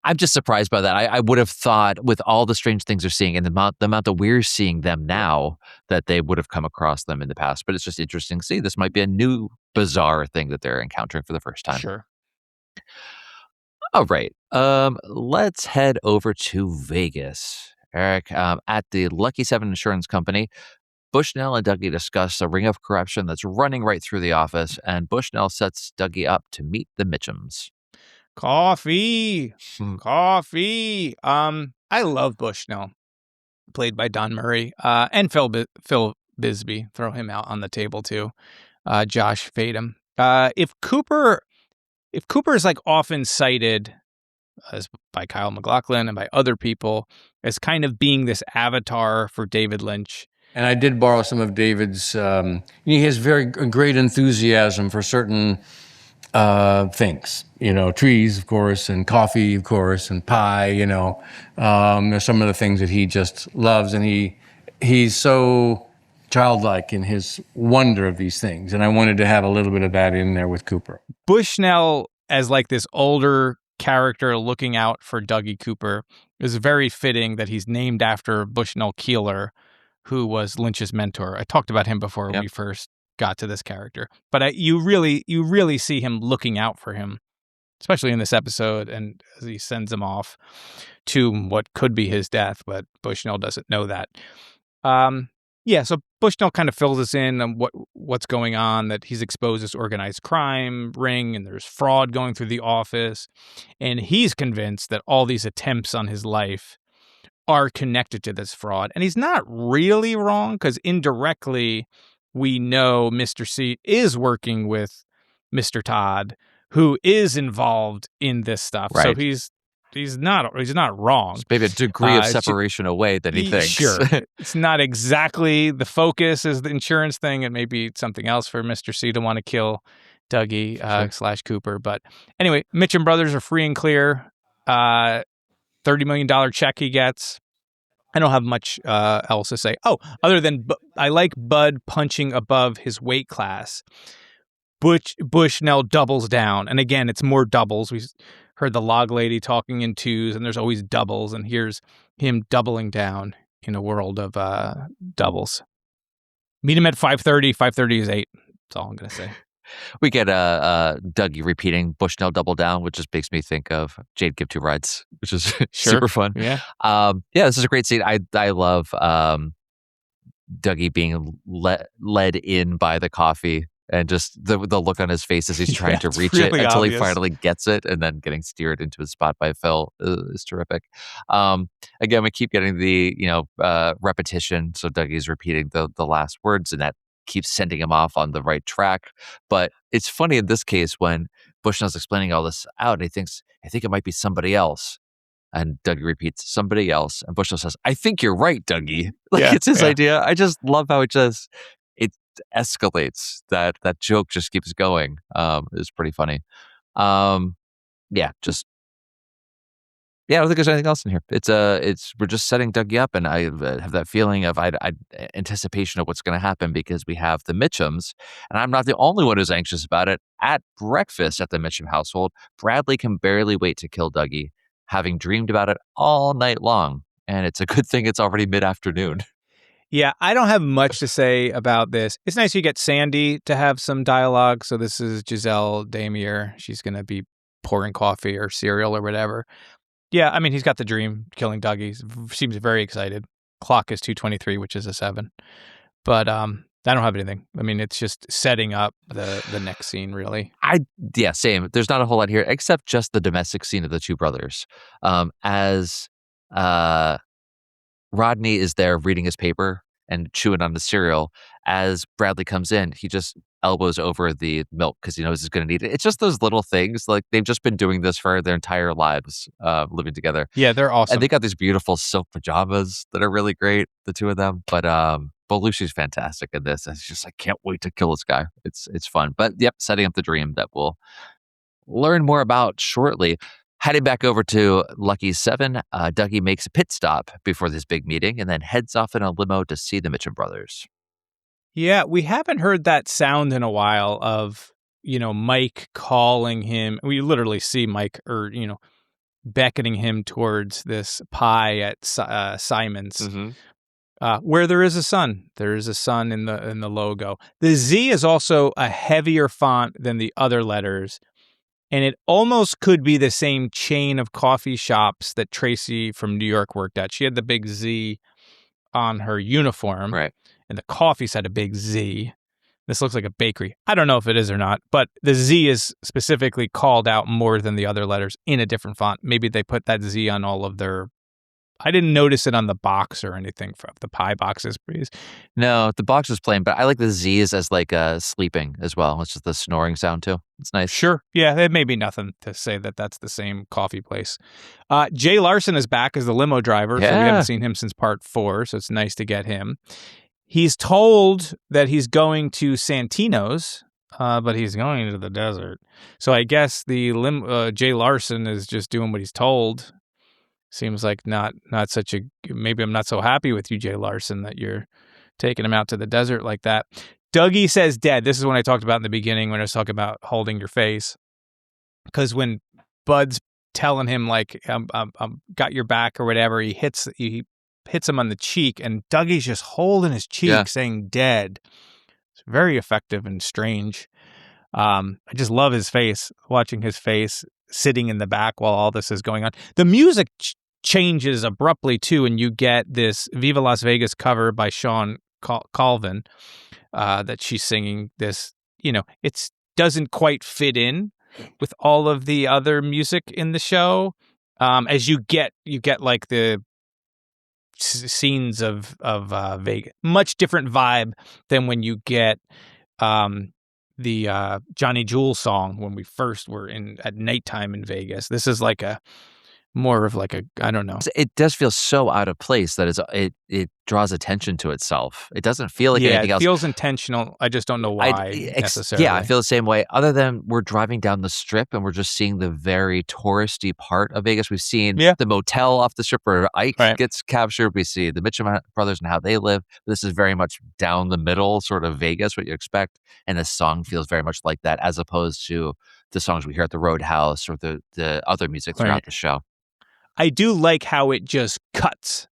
I'm just surprised by that. I would have thought, with all the strange things they're seeing and the amount that we're seeing them now, that they would have come across them in the past. But it's just interesting to see. This might be a new, bizarre thing that they're encountering for the first time. Sure. All right. Let's head over to Vegas. Eric, at the Lucky 7 Insurance Company, Bushnell and Dougie discuss a ring of corruption that's running right through the office, and Bushnell sets Dougie up to meet the Mitchums. Coffee. I love Bushnell, played by Don Murray, and Phil Bisbee. Throw him out on the table too. Josh Fadem. If Cooper is like often cited as by Kyle MacLachlan and by other people as kind of being this avatar for David Lynch. And I did borrow some of David's, he has very great enthusiasm for certain things, trees, of course, and coffee, of course, and pie, there's some of the things that he just loves, and he's so childlike in his wonder of these things. And I wanted to have a little bit of that in there with Cooper. Bushnell as like this older character looking out for Dougie Cooper is very fitting that he's named after Bushnell Keeler, who was Lynch's mentor. I talked about him before we first got to this character, but you really see him looking out for him, especially in this episode, and as he sends him off to what could be his death, but Bushnell doesn't know that. So Bushnell kind of fills us in on what's going on, that he's exposed this organized crime ring and there's fraud going through the office. And he's convinced that all these attempts on his life are connected to this fraud. And he's not really wrong, because indirectly we know Mr. C is working with Mr. Todd, who is involved in this stuff. Right. So he's not wrong. It's maybe a degree of separation away than he thinks. Sure. It's not exactly the focus is the insurance thing. It may be something else for Mr. C to want to kill Dougie / Cooper. But anyway, Mitchum brothers are free and clear. $30 million check he gets. I don't have much else to say. Oh, other than I like Bud punching above his weight class. Bush now doubles down. And again, it's more doubles. We heard the log lady talking in twos, and there's always doubles. And here's him doubling down in a world of doubles. Meet him at 5:30. 5:30 is 8. That's all I'm going to say. We get Dougie repeating Bushnell double down, which just makes me think of Jade Give 2 Rides, which is super fun. Yeah. This is a great scene. I love Dougie being led in by the coffee, and just the look on his face as he's trying to reach really it until obvious. he finally gets it, and then getting steered into his spot by Phil is terrific. Again, we keep getting the repetition, so Dougie's repeating the last words, and that keeps sending him off on the right track. But it's funny in this case when Bushnell's explaining all this out, and he thinks, I think it might be somebody else. And Dougie repeats, somebody else. And Bushnell says, I think you're right, Dougie. It's his idea. I just love how it escalates. That joke just keeps going. It's pretty funny. I don't think there's anything else in here. We're just setting Dougie up, and I have that feeling of anticipation of what's going to happen, because we have the Mitchums, and I'm not the only one who's anxious about it. At breakfast at the Mitchum household, Bradley can barely wait to kill Dougie, having dreamed about it all night long. And it's a good thing it's already mid-afternoon. Yeah, I don't have much to say about this. It's nice you get Sandy to have some dialogue. So this is Giselle Damier. She's going to be pouring coffee or cereal or whatever. Yeah, I mean, he's got the dream, killing Dougie. Seems very excited. Clock is 2:23, which is a 7. But I don't have anything. I mean, it's just setting up the next scene, really. Same. There's not a whole lot here, except just the domestic scene of the two brothers. As Rodney is there reading his paper and chewing on the cereal. As Bradley comes in, he just elbows over the milk because he knows he's going to need it. It's just those little things. Like, they've just been doing this for their entire lives, living together. Yeah, they're awesome. And they got these beautiful silk pajamas that are really great, the two of them. But Lucy's fantastic in this. It's just, I can't wait to kill this guy. It's fun. But yep, setting up the dream that we'll learn more about shortly. Heading back over to Lucky 7, Dougie makes a pit stop before this big meeting and then heads off in a limo to see the Mitchum brothers. Yeah, we haven't heard that sound in a while of, Mike calling him. We literally see Mike beckoning him towards this pie at Simon's. Mm-hmm. Where there is a sun. There is a sun in the logo. The Z is also a heavier font than the other letters. And it almost could be the same chain of coffee shops that Tracy from New York worked at. She had the big Z on her uniform. Right. And the coffees had a big Z. This looks like a bakery. I don't know if it is or not, but the Z is specifically called out more than the other letters in a different font. Maybe they put that Z on all of their... I didn't notice it on the box or anything from the pie boxes, please. No, the box is plain, but I like the Z's as like sleeping as well. It's just the snoring sound too. It's nice. Sure. Yeah, it may be nothing to say that that's the same coffee place. Jay Larson is back as the limo driver, so we haven't seen him since part 4, so it's nice to get him. He's told that he's going to Santino's, but he's going to the desert. So I guess the Jay Larson is just doing what he's told. Seems like not such a... Maybe I'm not so happy with you, Jay Larson, that you're taking him out to the desert like that. Dougie says dead. This is when I talked about in the beginning when I was talking about holding your face. Because when Bud's telling him, like, I'm got your back or whatever, he hits him on the cheek, and Dougie's just holding his cheek saying dead. It's very effective and strange. I just love his face, watching his face sitting in the back while all this is going on. The music changes abruptly too, and you get this Viva Las Vegas cover by Sean Colvin that she's singing. This, it doesn't quite fit in with all of the other music in the show. As you get like the scenes of Vegas. Much different vibe than when you get the Johnny Jewel song when we first were at nighttime in Vegas. This is like more of like I don't know. It does feel so out of place that it draws attention to itself. It doesn't feel like anything else. It feels intentional. I just don't know why necessarily. Yeah, I feel the same way. Other than we're driving down the strip and we're just seeing the very touristy part of Vegas. We've seen the motel off the strip where Ike gets captured. We see the Mitchum brothers and how they live. This is very much down the middle sort of Vegas, what you expect. And the song feels very much like that as opposed to the songs we hear at the Roadhouse or the other music throughout the show. I do like how it just cuts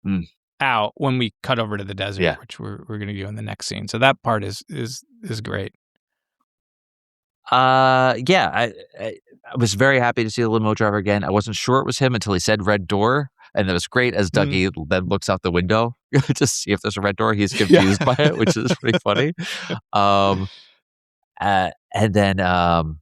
out when we cut over to the desert, which we're going to do in the next scene. So that part is great. I was very happy to see the limo driver again. I wasn't sure it was him until he said red door, and it was great as Dougie then looks out the window to see if there's a red door. He's confused by it, which is pretty funny. And then.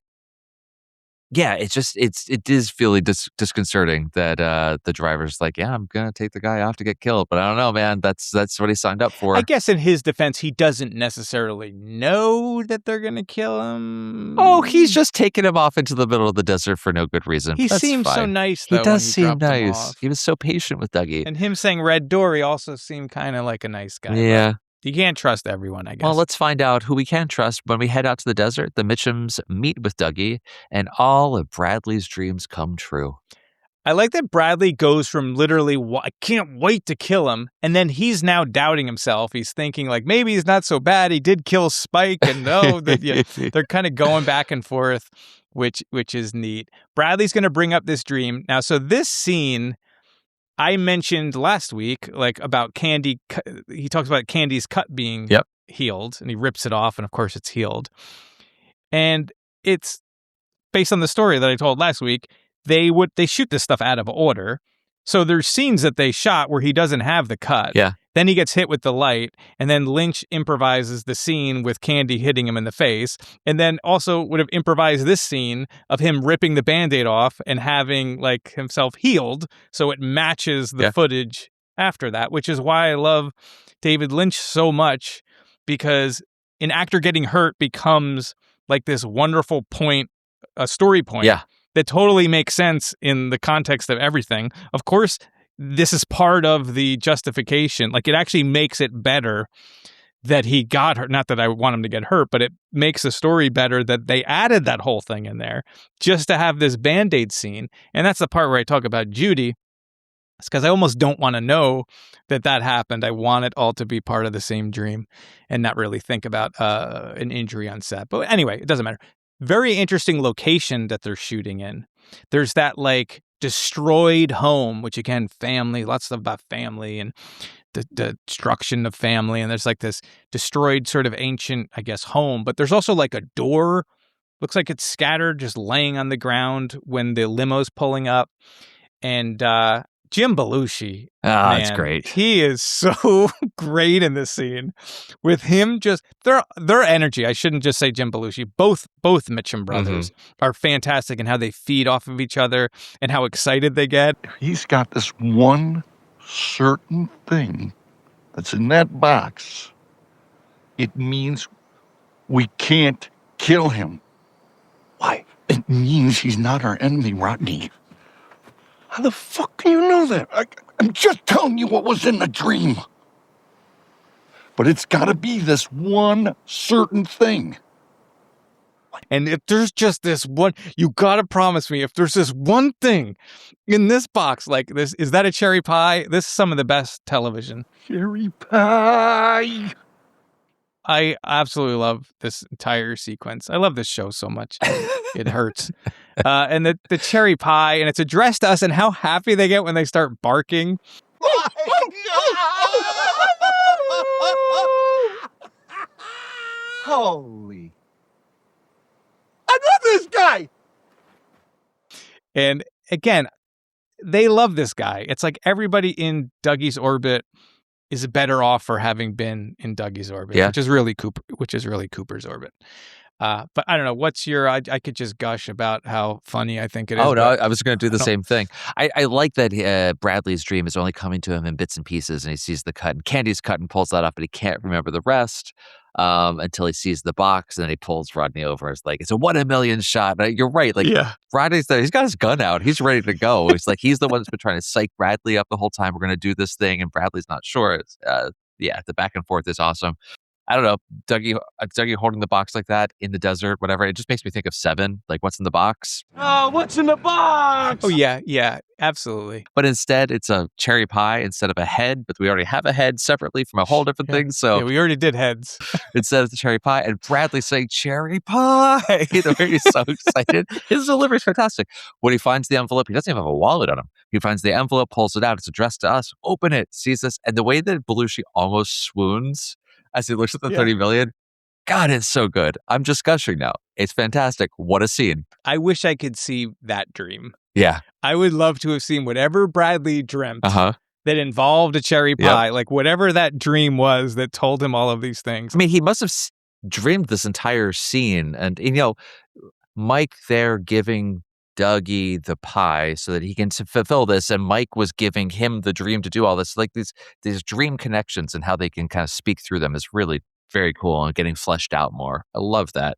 Yeah, it is feeling disconcerting that the driver's like, yeah, I'm gonna take the guy off to get killed, but I don't know, man. That's what he signed up for. I guess in his defense, he doesn't necessarily know that they're gonna kill him. Oh, he's just taking him off into the middle of the desert for no good reason. He seems so nice, though. He does seem nice. He was so patient with Dougie, and him saying red door, he also seemed kind of like a nice guy. Yeah. You can't trust everyone, I guess. Well, let's find out who we can trust. When we head out to the desert, the Mitchums meet with Dougie, and all of Bradley's dreams come true. I like that Bradley goes from literally, I can't wait to kill him, and then he's now doubting himself. He's thinking, like, maybe he's not so bad. He did kill Spike, and they're kind of going back and forth, which is neat. Bradley's going to bring up this dream. Now, so this scene... I mentioned last week, like about Candy. He talks about Candy's cut being healed, and he rips it off, and of course it's healed. And it's based on the story that I told last week. They shoot this stuff out of order. So there's scenes that they shot where he doesn't have the cut. Yeah. Then he gets hit with the light, and then Lynch improvises the scene with Candy hitting him in the face, and then also would have improvised this scene of him ripping the Band-Aid off and having like himself healed, so it matches the footage after that, which is why I love David Lynch so much, because an actor getting hurt becomes like this wonderful point, a story point that totally makes sense in the context of everything. Of course, this is part of the justification. Like, it actually makes it better that he got hurt. Not that I want him to get hurt, but it makes the story better that they added that whole thing in there just to have this Band-Aid scene. And that's the part where I talk about Judy. It's because I almost don't want to know that happened. I want it all to be part of the same dream and not really think about an injury on set. But anyway, it doesn't matter. Very interesting location that they're shooting in. There's that like destroyed home, which again, family, lots of stuff about family and the destruction of family. And there's like this destroyed sort of ancient, I guess, home. But there's also like a door. Looks like it's scattered, just laying on the ground when the limo's pulling up. And Jim Belushi. That's great. He is so great in this scene. With him just their energy. I shouldn't just say Jim Belushi. Both Mitchum brothers are fantastic in how they feed off of each other and how excited they get. He's got this one certain thing that's in that box. It means we can't kill him. Why? It means he's not our enemy, Rodney. How the fuck do you know that? I'm just telling you what was in the dream. But it's got to be this one certain thing. And if there's just this one, you got to promise me, if there's this one thing in this box like this, is that a cherry pie? This is some of the best television. Cherry pie. I absolutely love this entire sequence. I love this show so much. It hurts. And the cherry pie, and it's addressed to us, and how happy they get when they start barking. Holy. I love this guy. And again, they love this guy. It's like everybody in Dougie's orbit is better off for having been in Dougie's orbit, which is really Cooper's orbit. But I don't know. What's your? I could just gush about how funny I think it is. Oh no, I was going to do the same thing. I like that Bradley's dream is only coming to him in bits and pieces, and he sees the cut, and Candy's cut and pulls that up, but he can't remember the rest until he sees the box, and then he pulls Rodney over. It's like it's a 1 in a million shot. You're right. Like Rodney's there. He's got his gun out. He's ready to go. It's like he's the one that's been trying to psych Bradley up the whole time. We're going to do this thing, and Bradley's not sure. It's, the back and forth is awesome. I don't know, Dougie holding the box like that in the desert, whatever. It just makes me think of Seven. Like, what's in the box? Oh, what's in the box? Oh, yeah, absolutely. But instead, it's a cherry pie instead of a head, but we already have a head separately from a whole different thing. So we already did heads. Instead of the cherry pie, and Bradley saying cherry pie. He's so excited. His delivery is fantastic. When he finds the envelope, he doesn't even have a wallet on him. He finds the envelope, pulls it out. It's addressed to us. Open it, sees this. And the way that Belushi almost swoons as he looks at the 30 million, God, it's so good. I'm just gushing now. It's fantastic. What a scene. I wish I could see that dream. Yeah. I would love to have seen whatever Bradley dreamt that involved a cherry pie, like whatever that dream was that told him all of these things. I mean, he must have dreamed this entire scene. And, Mike there giving Dougie the pie so that he can fulfill this, and Mike was giving him the dream to do all this. Like these dream connections and how they can kind of speak through them is really very cool and getting fleshed out more. I love that.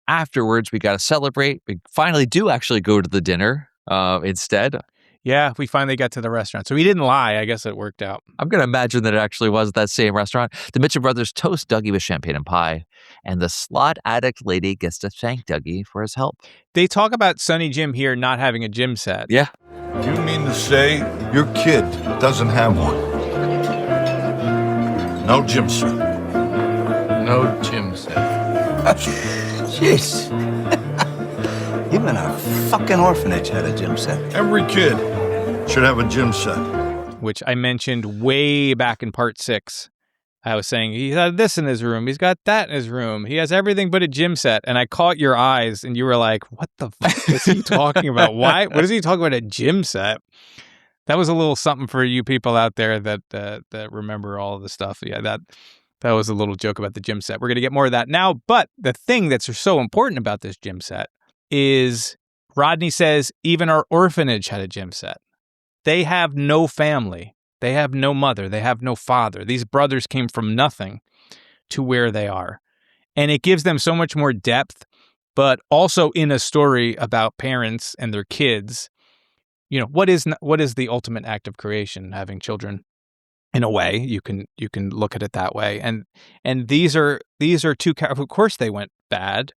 Afterwards, we got to celebrate. We finally do actually go to the dinner instead. Yeah, we finally got to the restaurant. So he didn't lie. I guess it worked out. I'm going to imagine that it actually was that same restaurant. The Mitchell brothers toast Dougie with champagne and pie, and the slot addict lady gets to thank Dougie for his help. They talk about Sonny Jim here not having a gym set. Yeah. You mean to say your kid doesn't have one? No gym set. No gym set. Jeez. Even a fucking orphanage had a gym set. Every kid should have a gym set. Which I mentioned way back in part 6. I was saying, he's got this in his room. He's got that in his room. He has everything but a gym set. And I caught your eyes and you were like, what the fuck is he talking about? Why? What is he talking about a gym set? That was a little something for you people out there that remember all of the stuff. Yeah, that was a little joke about the gym set. We're going to get more of that now. But the thing that's so important about this gym set is Rodney says even our orphanage had a gym set. They have no family. They have no mother. They have no father. These brothers came from nothing to where they are. And it gives them so much more depth, but also in a story about parents and their kids. What is the ultimate act of creation? Having children. In a way, you can look at it that way. And these are two. Of course, they went bad.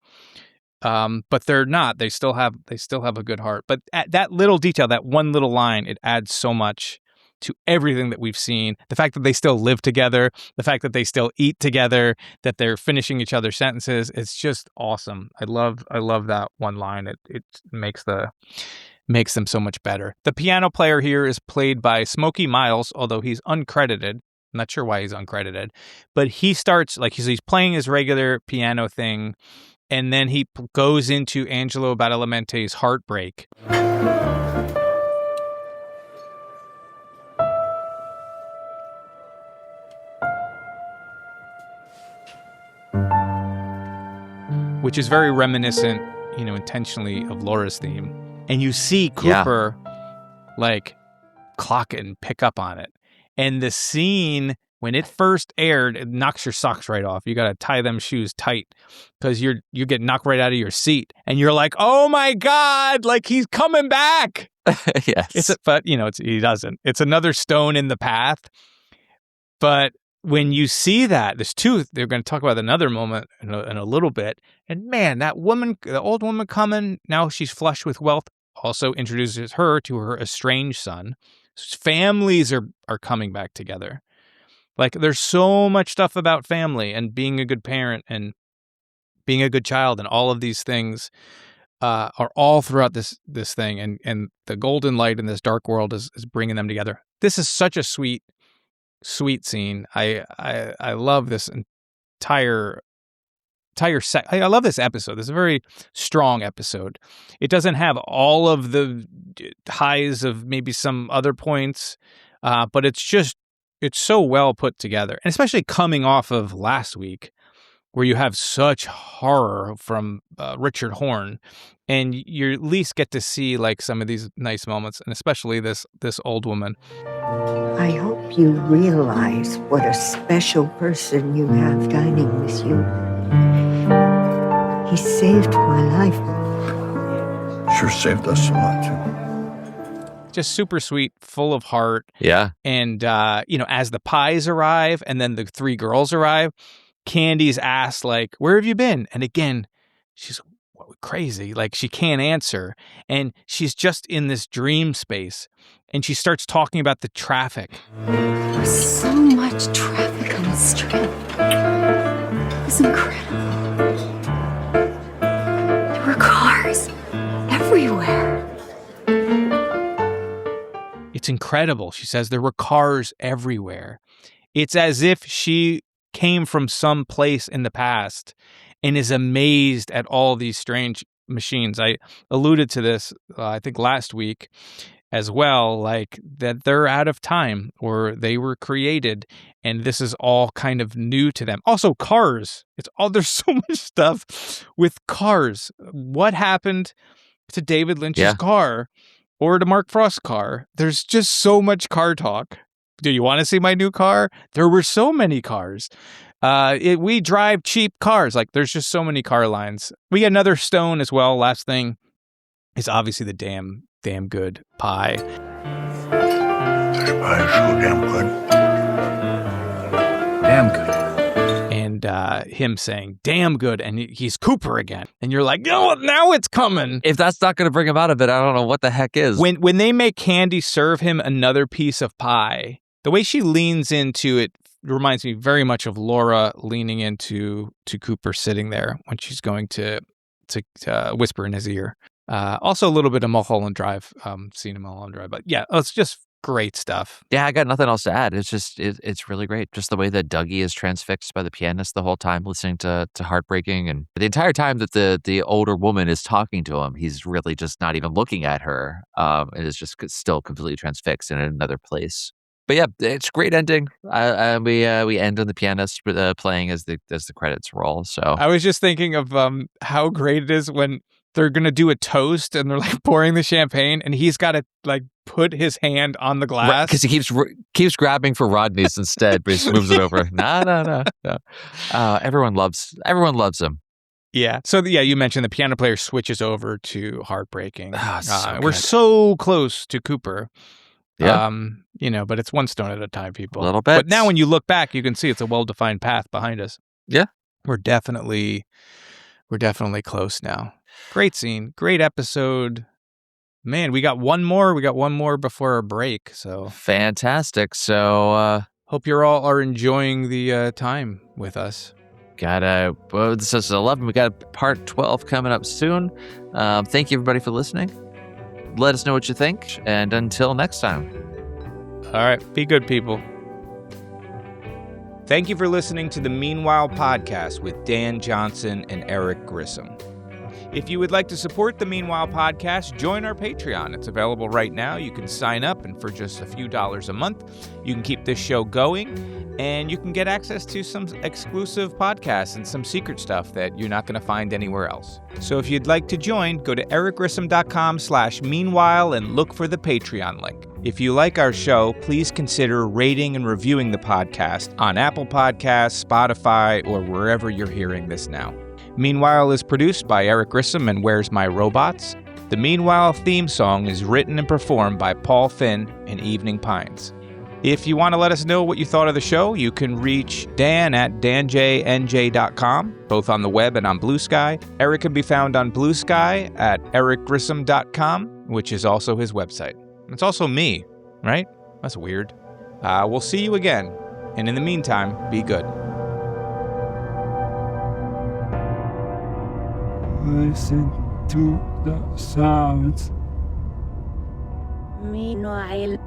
But they're not. They still have a good heart. But at that little detail, that one little line, it adds so much to everything that we've seen. The fact that they still live together, the fact that they still eat together, that they're finishing each other's sentences, it's just awesome. I love that one line. It makes them so much better. The piano player here is played by Smokey Miles, although he's uncredited. I'm not sure why he's uncredited, but he starts he's playing his regular piano thing. And then he goes into Angelo Badalamenti's Heartbreak. Which is very reminiscent, intentionally of Laura's theme. And you see Cooper, clock it and pick up on it. And the scene, when it first aired, it knocks your socks right off. You got to tie them shoes tight because you get knocked right out of your seat. And you're like, oh my God, he's coming back. Yes. He doesn't. It's another stone in the path. But when you see that, there's two, they're going to talk about another moment in a little bit. And man, that woman, the old woman coming, now she's flush with wealth, also introduces her to her estranged son. Families are coming back together. There's so much stuff about family and being a good parent and being a good child, and all of these things are all throughout this thing. And the golden light in this dark world is bringing them together. This is such a sweet scene. I love this entire set. I love this episode. This is a very strong episode. It doesn't have all of the highs of maybe some other points, but it's so well put together, and especially coming off of last week where you have such horror from Richard Horn, and you at least get to see like some of these nice moments, and especially this old woman. I hope you realize what a special person you have dining with you. He saved my life. Sure saved us a lot, too. Just super sweet, full of heart. Yeah. And, as the pies arrive and then the three girls arrive, Candy's asked, like, where have you been? And again, she's crazy. Like, she can't answer. And she's just in this dream space. And she starts talking about the traffic. There's so much traffic on the strip. It was incredible. There were cars everywhere. It's incredible. She says there were cars everywhere. It's as if she came from some place in the past and is amazed at all these strange machines. I alluded to this, I think last week as well, like that they're out of time or they were created and this is all kind of new to them. Also cars. There's so much stuff with cars. What happened to David Lynch's car or to Mark Frost's car? There's just so much car talk. Do you want to see my new car? There were so many cars. We drive cheap cars. Like, there's just so many car lines. We get another stone as well. Last thing is obviously the damn good pie. This pie is so damn good. Damn good. And him saying, damn good. And he's Cooper again. And you're like, no, now it's coming. If that's not going to bring him out of it, I don't know what the heck is. When they make Candy serve him another piece of pie, the way she leans into it reminds me very much of Laura leaning into Cooper sitting there when she's going to whisper in his ear. Also a little bit of Mulholland Drive, scene in Mulholland Drive. But yeah, it's just great stuff. Yeah, I got nothing else to add. It's just, it's really great. Just the way that Dougie is transfixed by the pianist the whole time, listening to Heartbreaking. And the entire time that the older woman is talking to him, he's really just not even looking at her. And is just still completely transfixed in another place. But yeah, it's a great ending. We end on the pianist playing as the credits roll. So I was just thinking of how great it is when they're gonna do a toast and they're like pouring the champagne and he's got to like put his hand on the glass because he keeps grabbing for Rodney's instead, but he just moves it over. No. Everyone loves him. Yeah. So you mentioned the piano player switches over to Heartbreaking. So we're so close to Cooper. Yeah. But it's one stone at a time, people. A little bit. But now when you look back, you can see it's a well-defined path behind us. Yeah. We're definitely close now. Great scene. Great episode. Man, we got one more. We got one more before our break. So fantastic. So hope you all are enjoying the time with us. This is 11. We got part 12 coming up soon. Thank you everybody for listening. Let us know what you think, and until next time. All right, be good, people. Thank you for listening to the Meanwhile podcast with Dan Johnson and Eric Grissom. If you would like to support the Meanwhile podcast, join our Patreon. It's available right now. You can sign up, and for just a few dollars a month, you can keep this show going, and you can get access to some exclusive podcasts and some secret stuff that you're not going to find anywhere else. So if you'd like to join, go to ericgrissom.com/meanwhile and look for the Patreon link. If you like our show, please consider rating and reviewing the podcast on Apple Podcasts, Spotify, or wherever you're hearing this now. Meanwhile is produced by Eric Grissom and Where's My Robots? The Meanwhile theme song is written and performed by Paul Finn and Evening Pines. If you want to let us know what you thought of the show, you can reach Dan at danjnj.com, both on the web and on Blue Sky. Eric can be found on Blue Sky at ericgrissom.com, which is also his website. It's also me, right? That's weird. We'll see you again. And in the meantime, be good. Listen to the sounds. Meanwhile.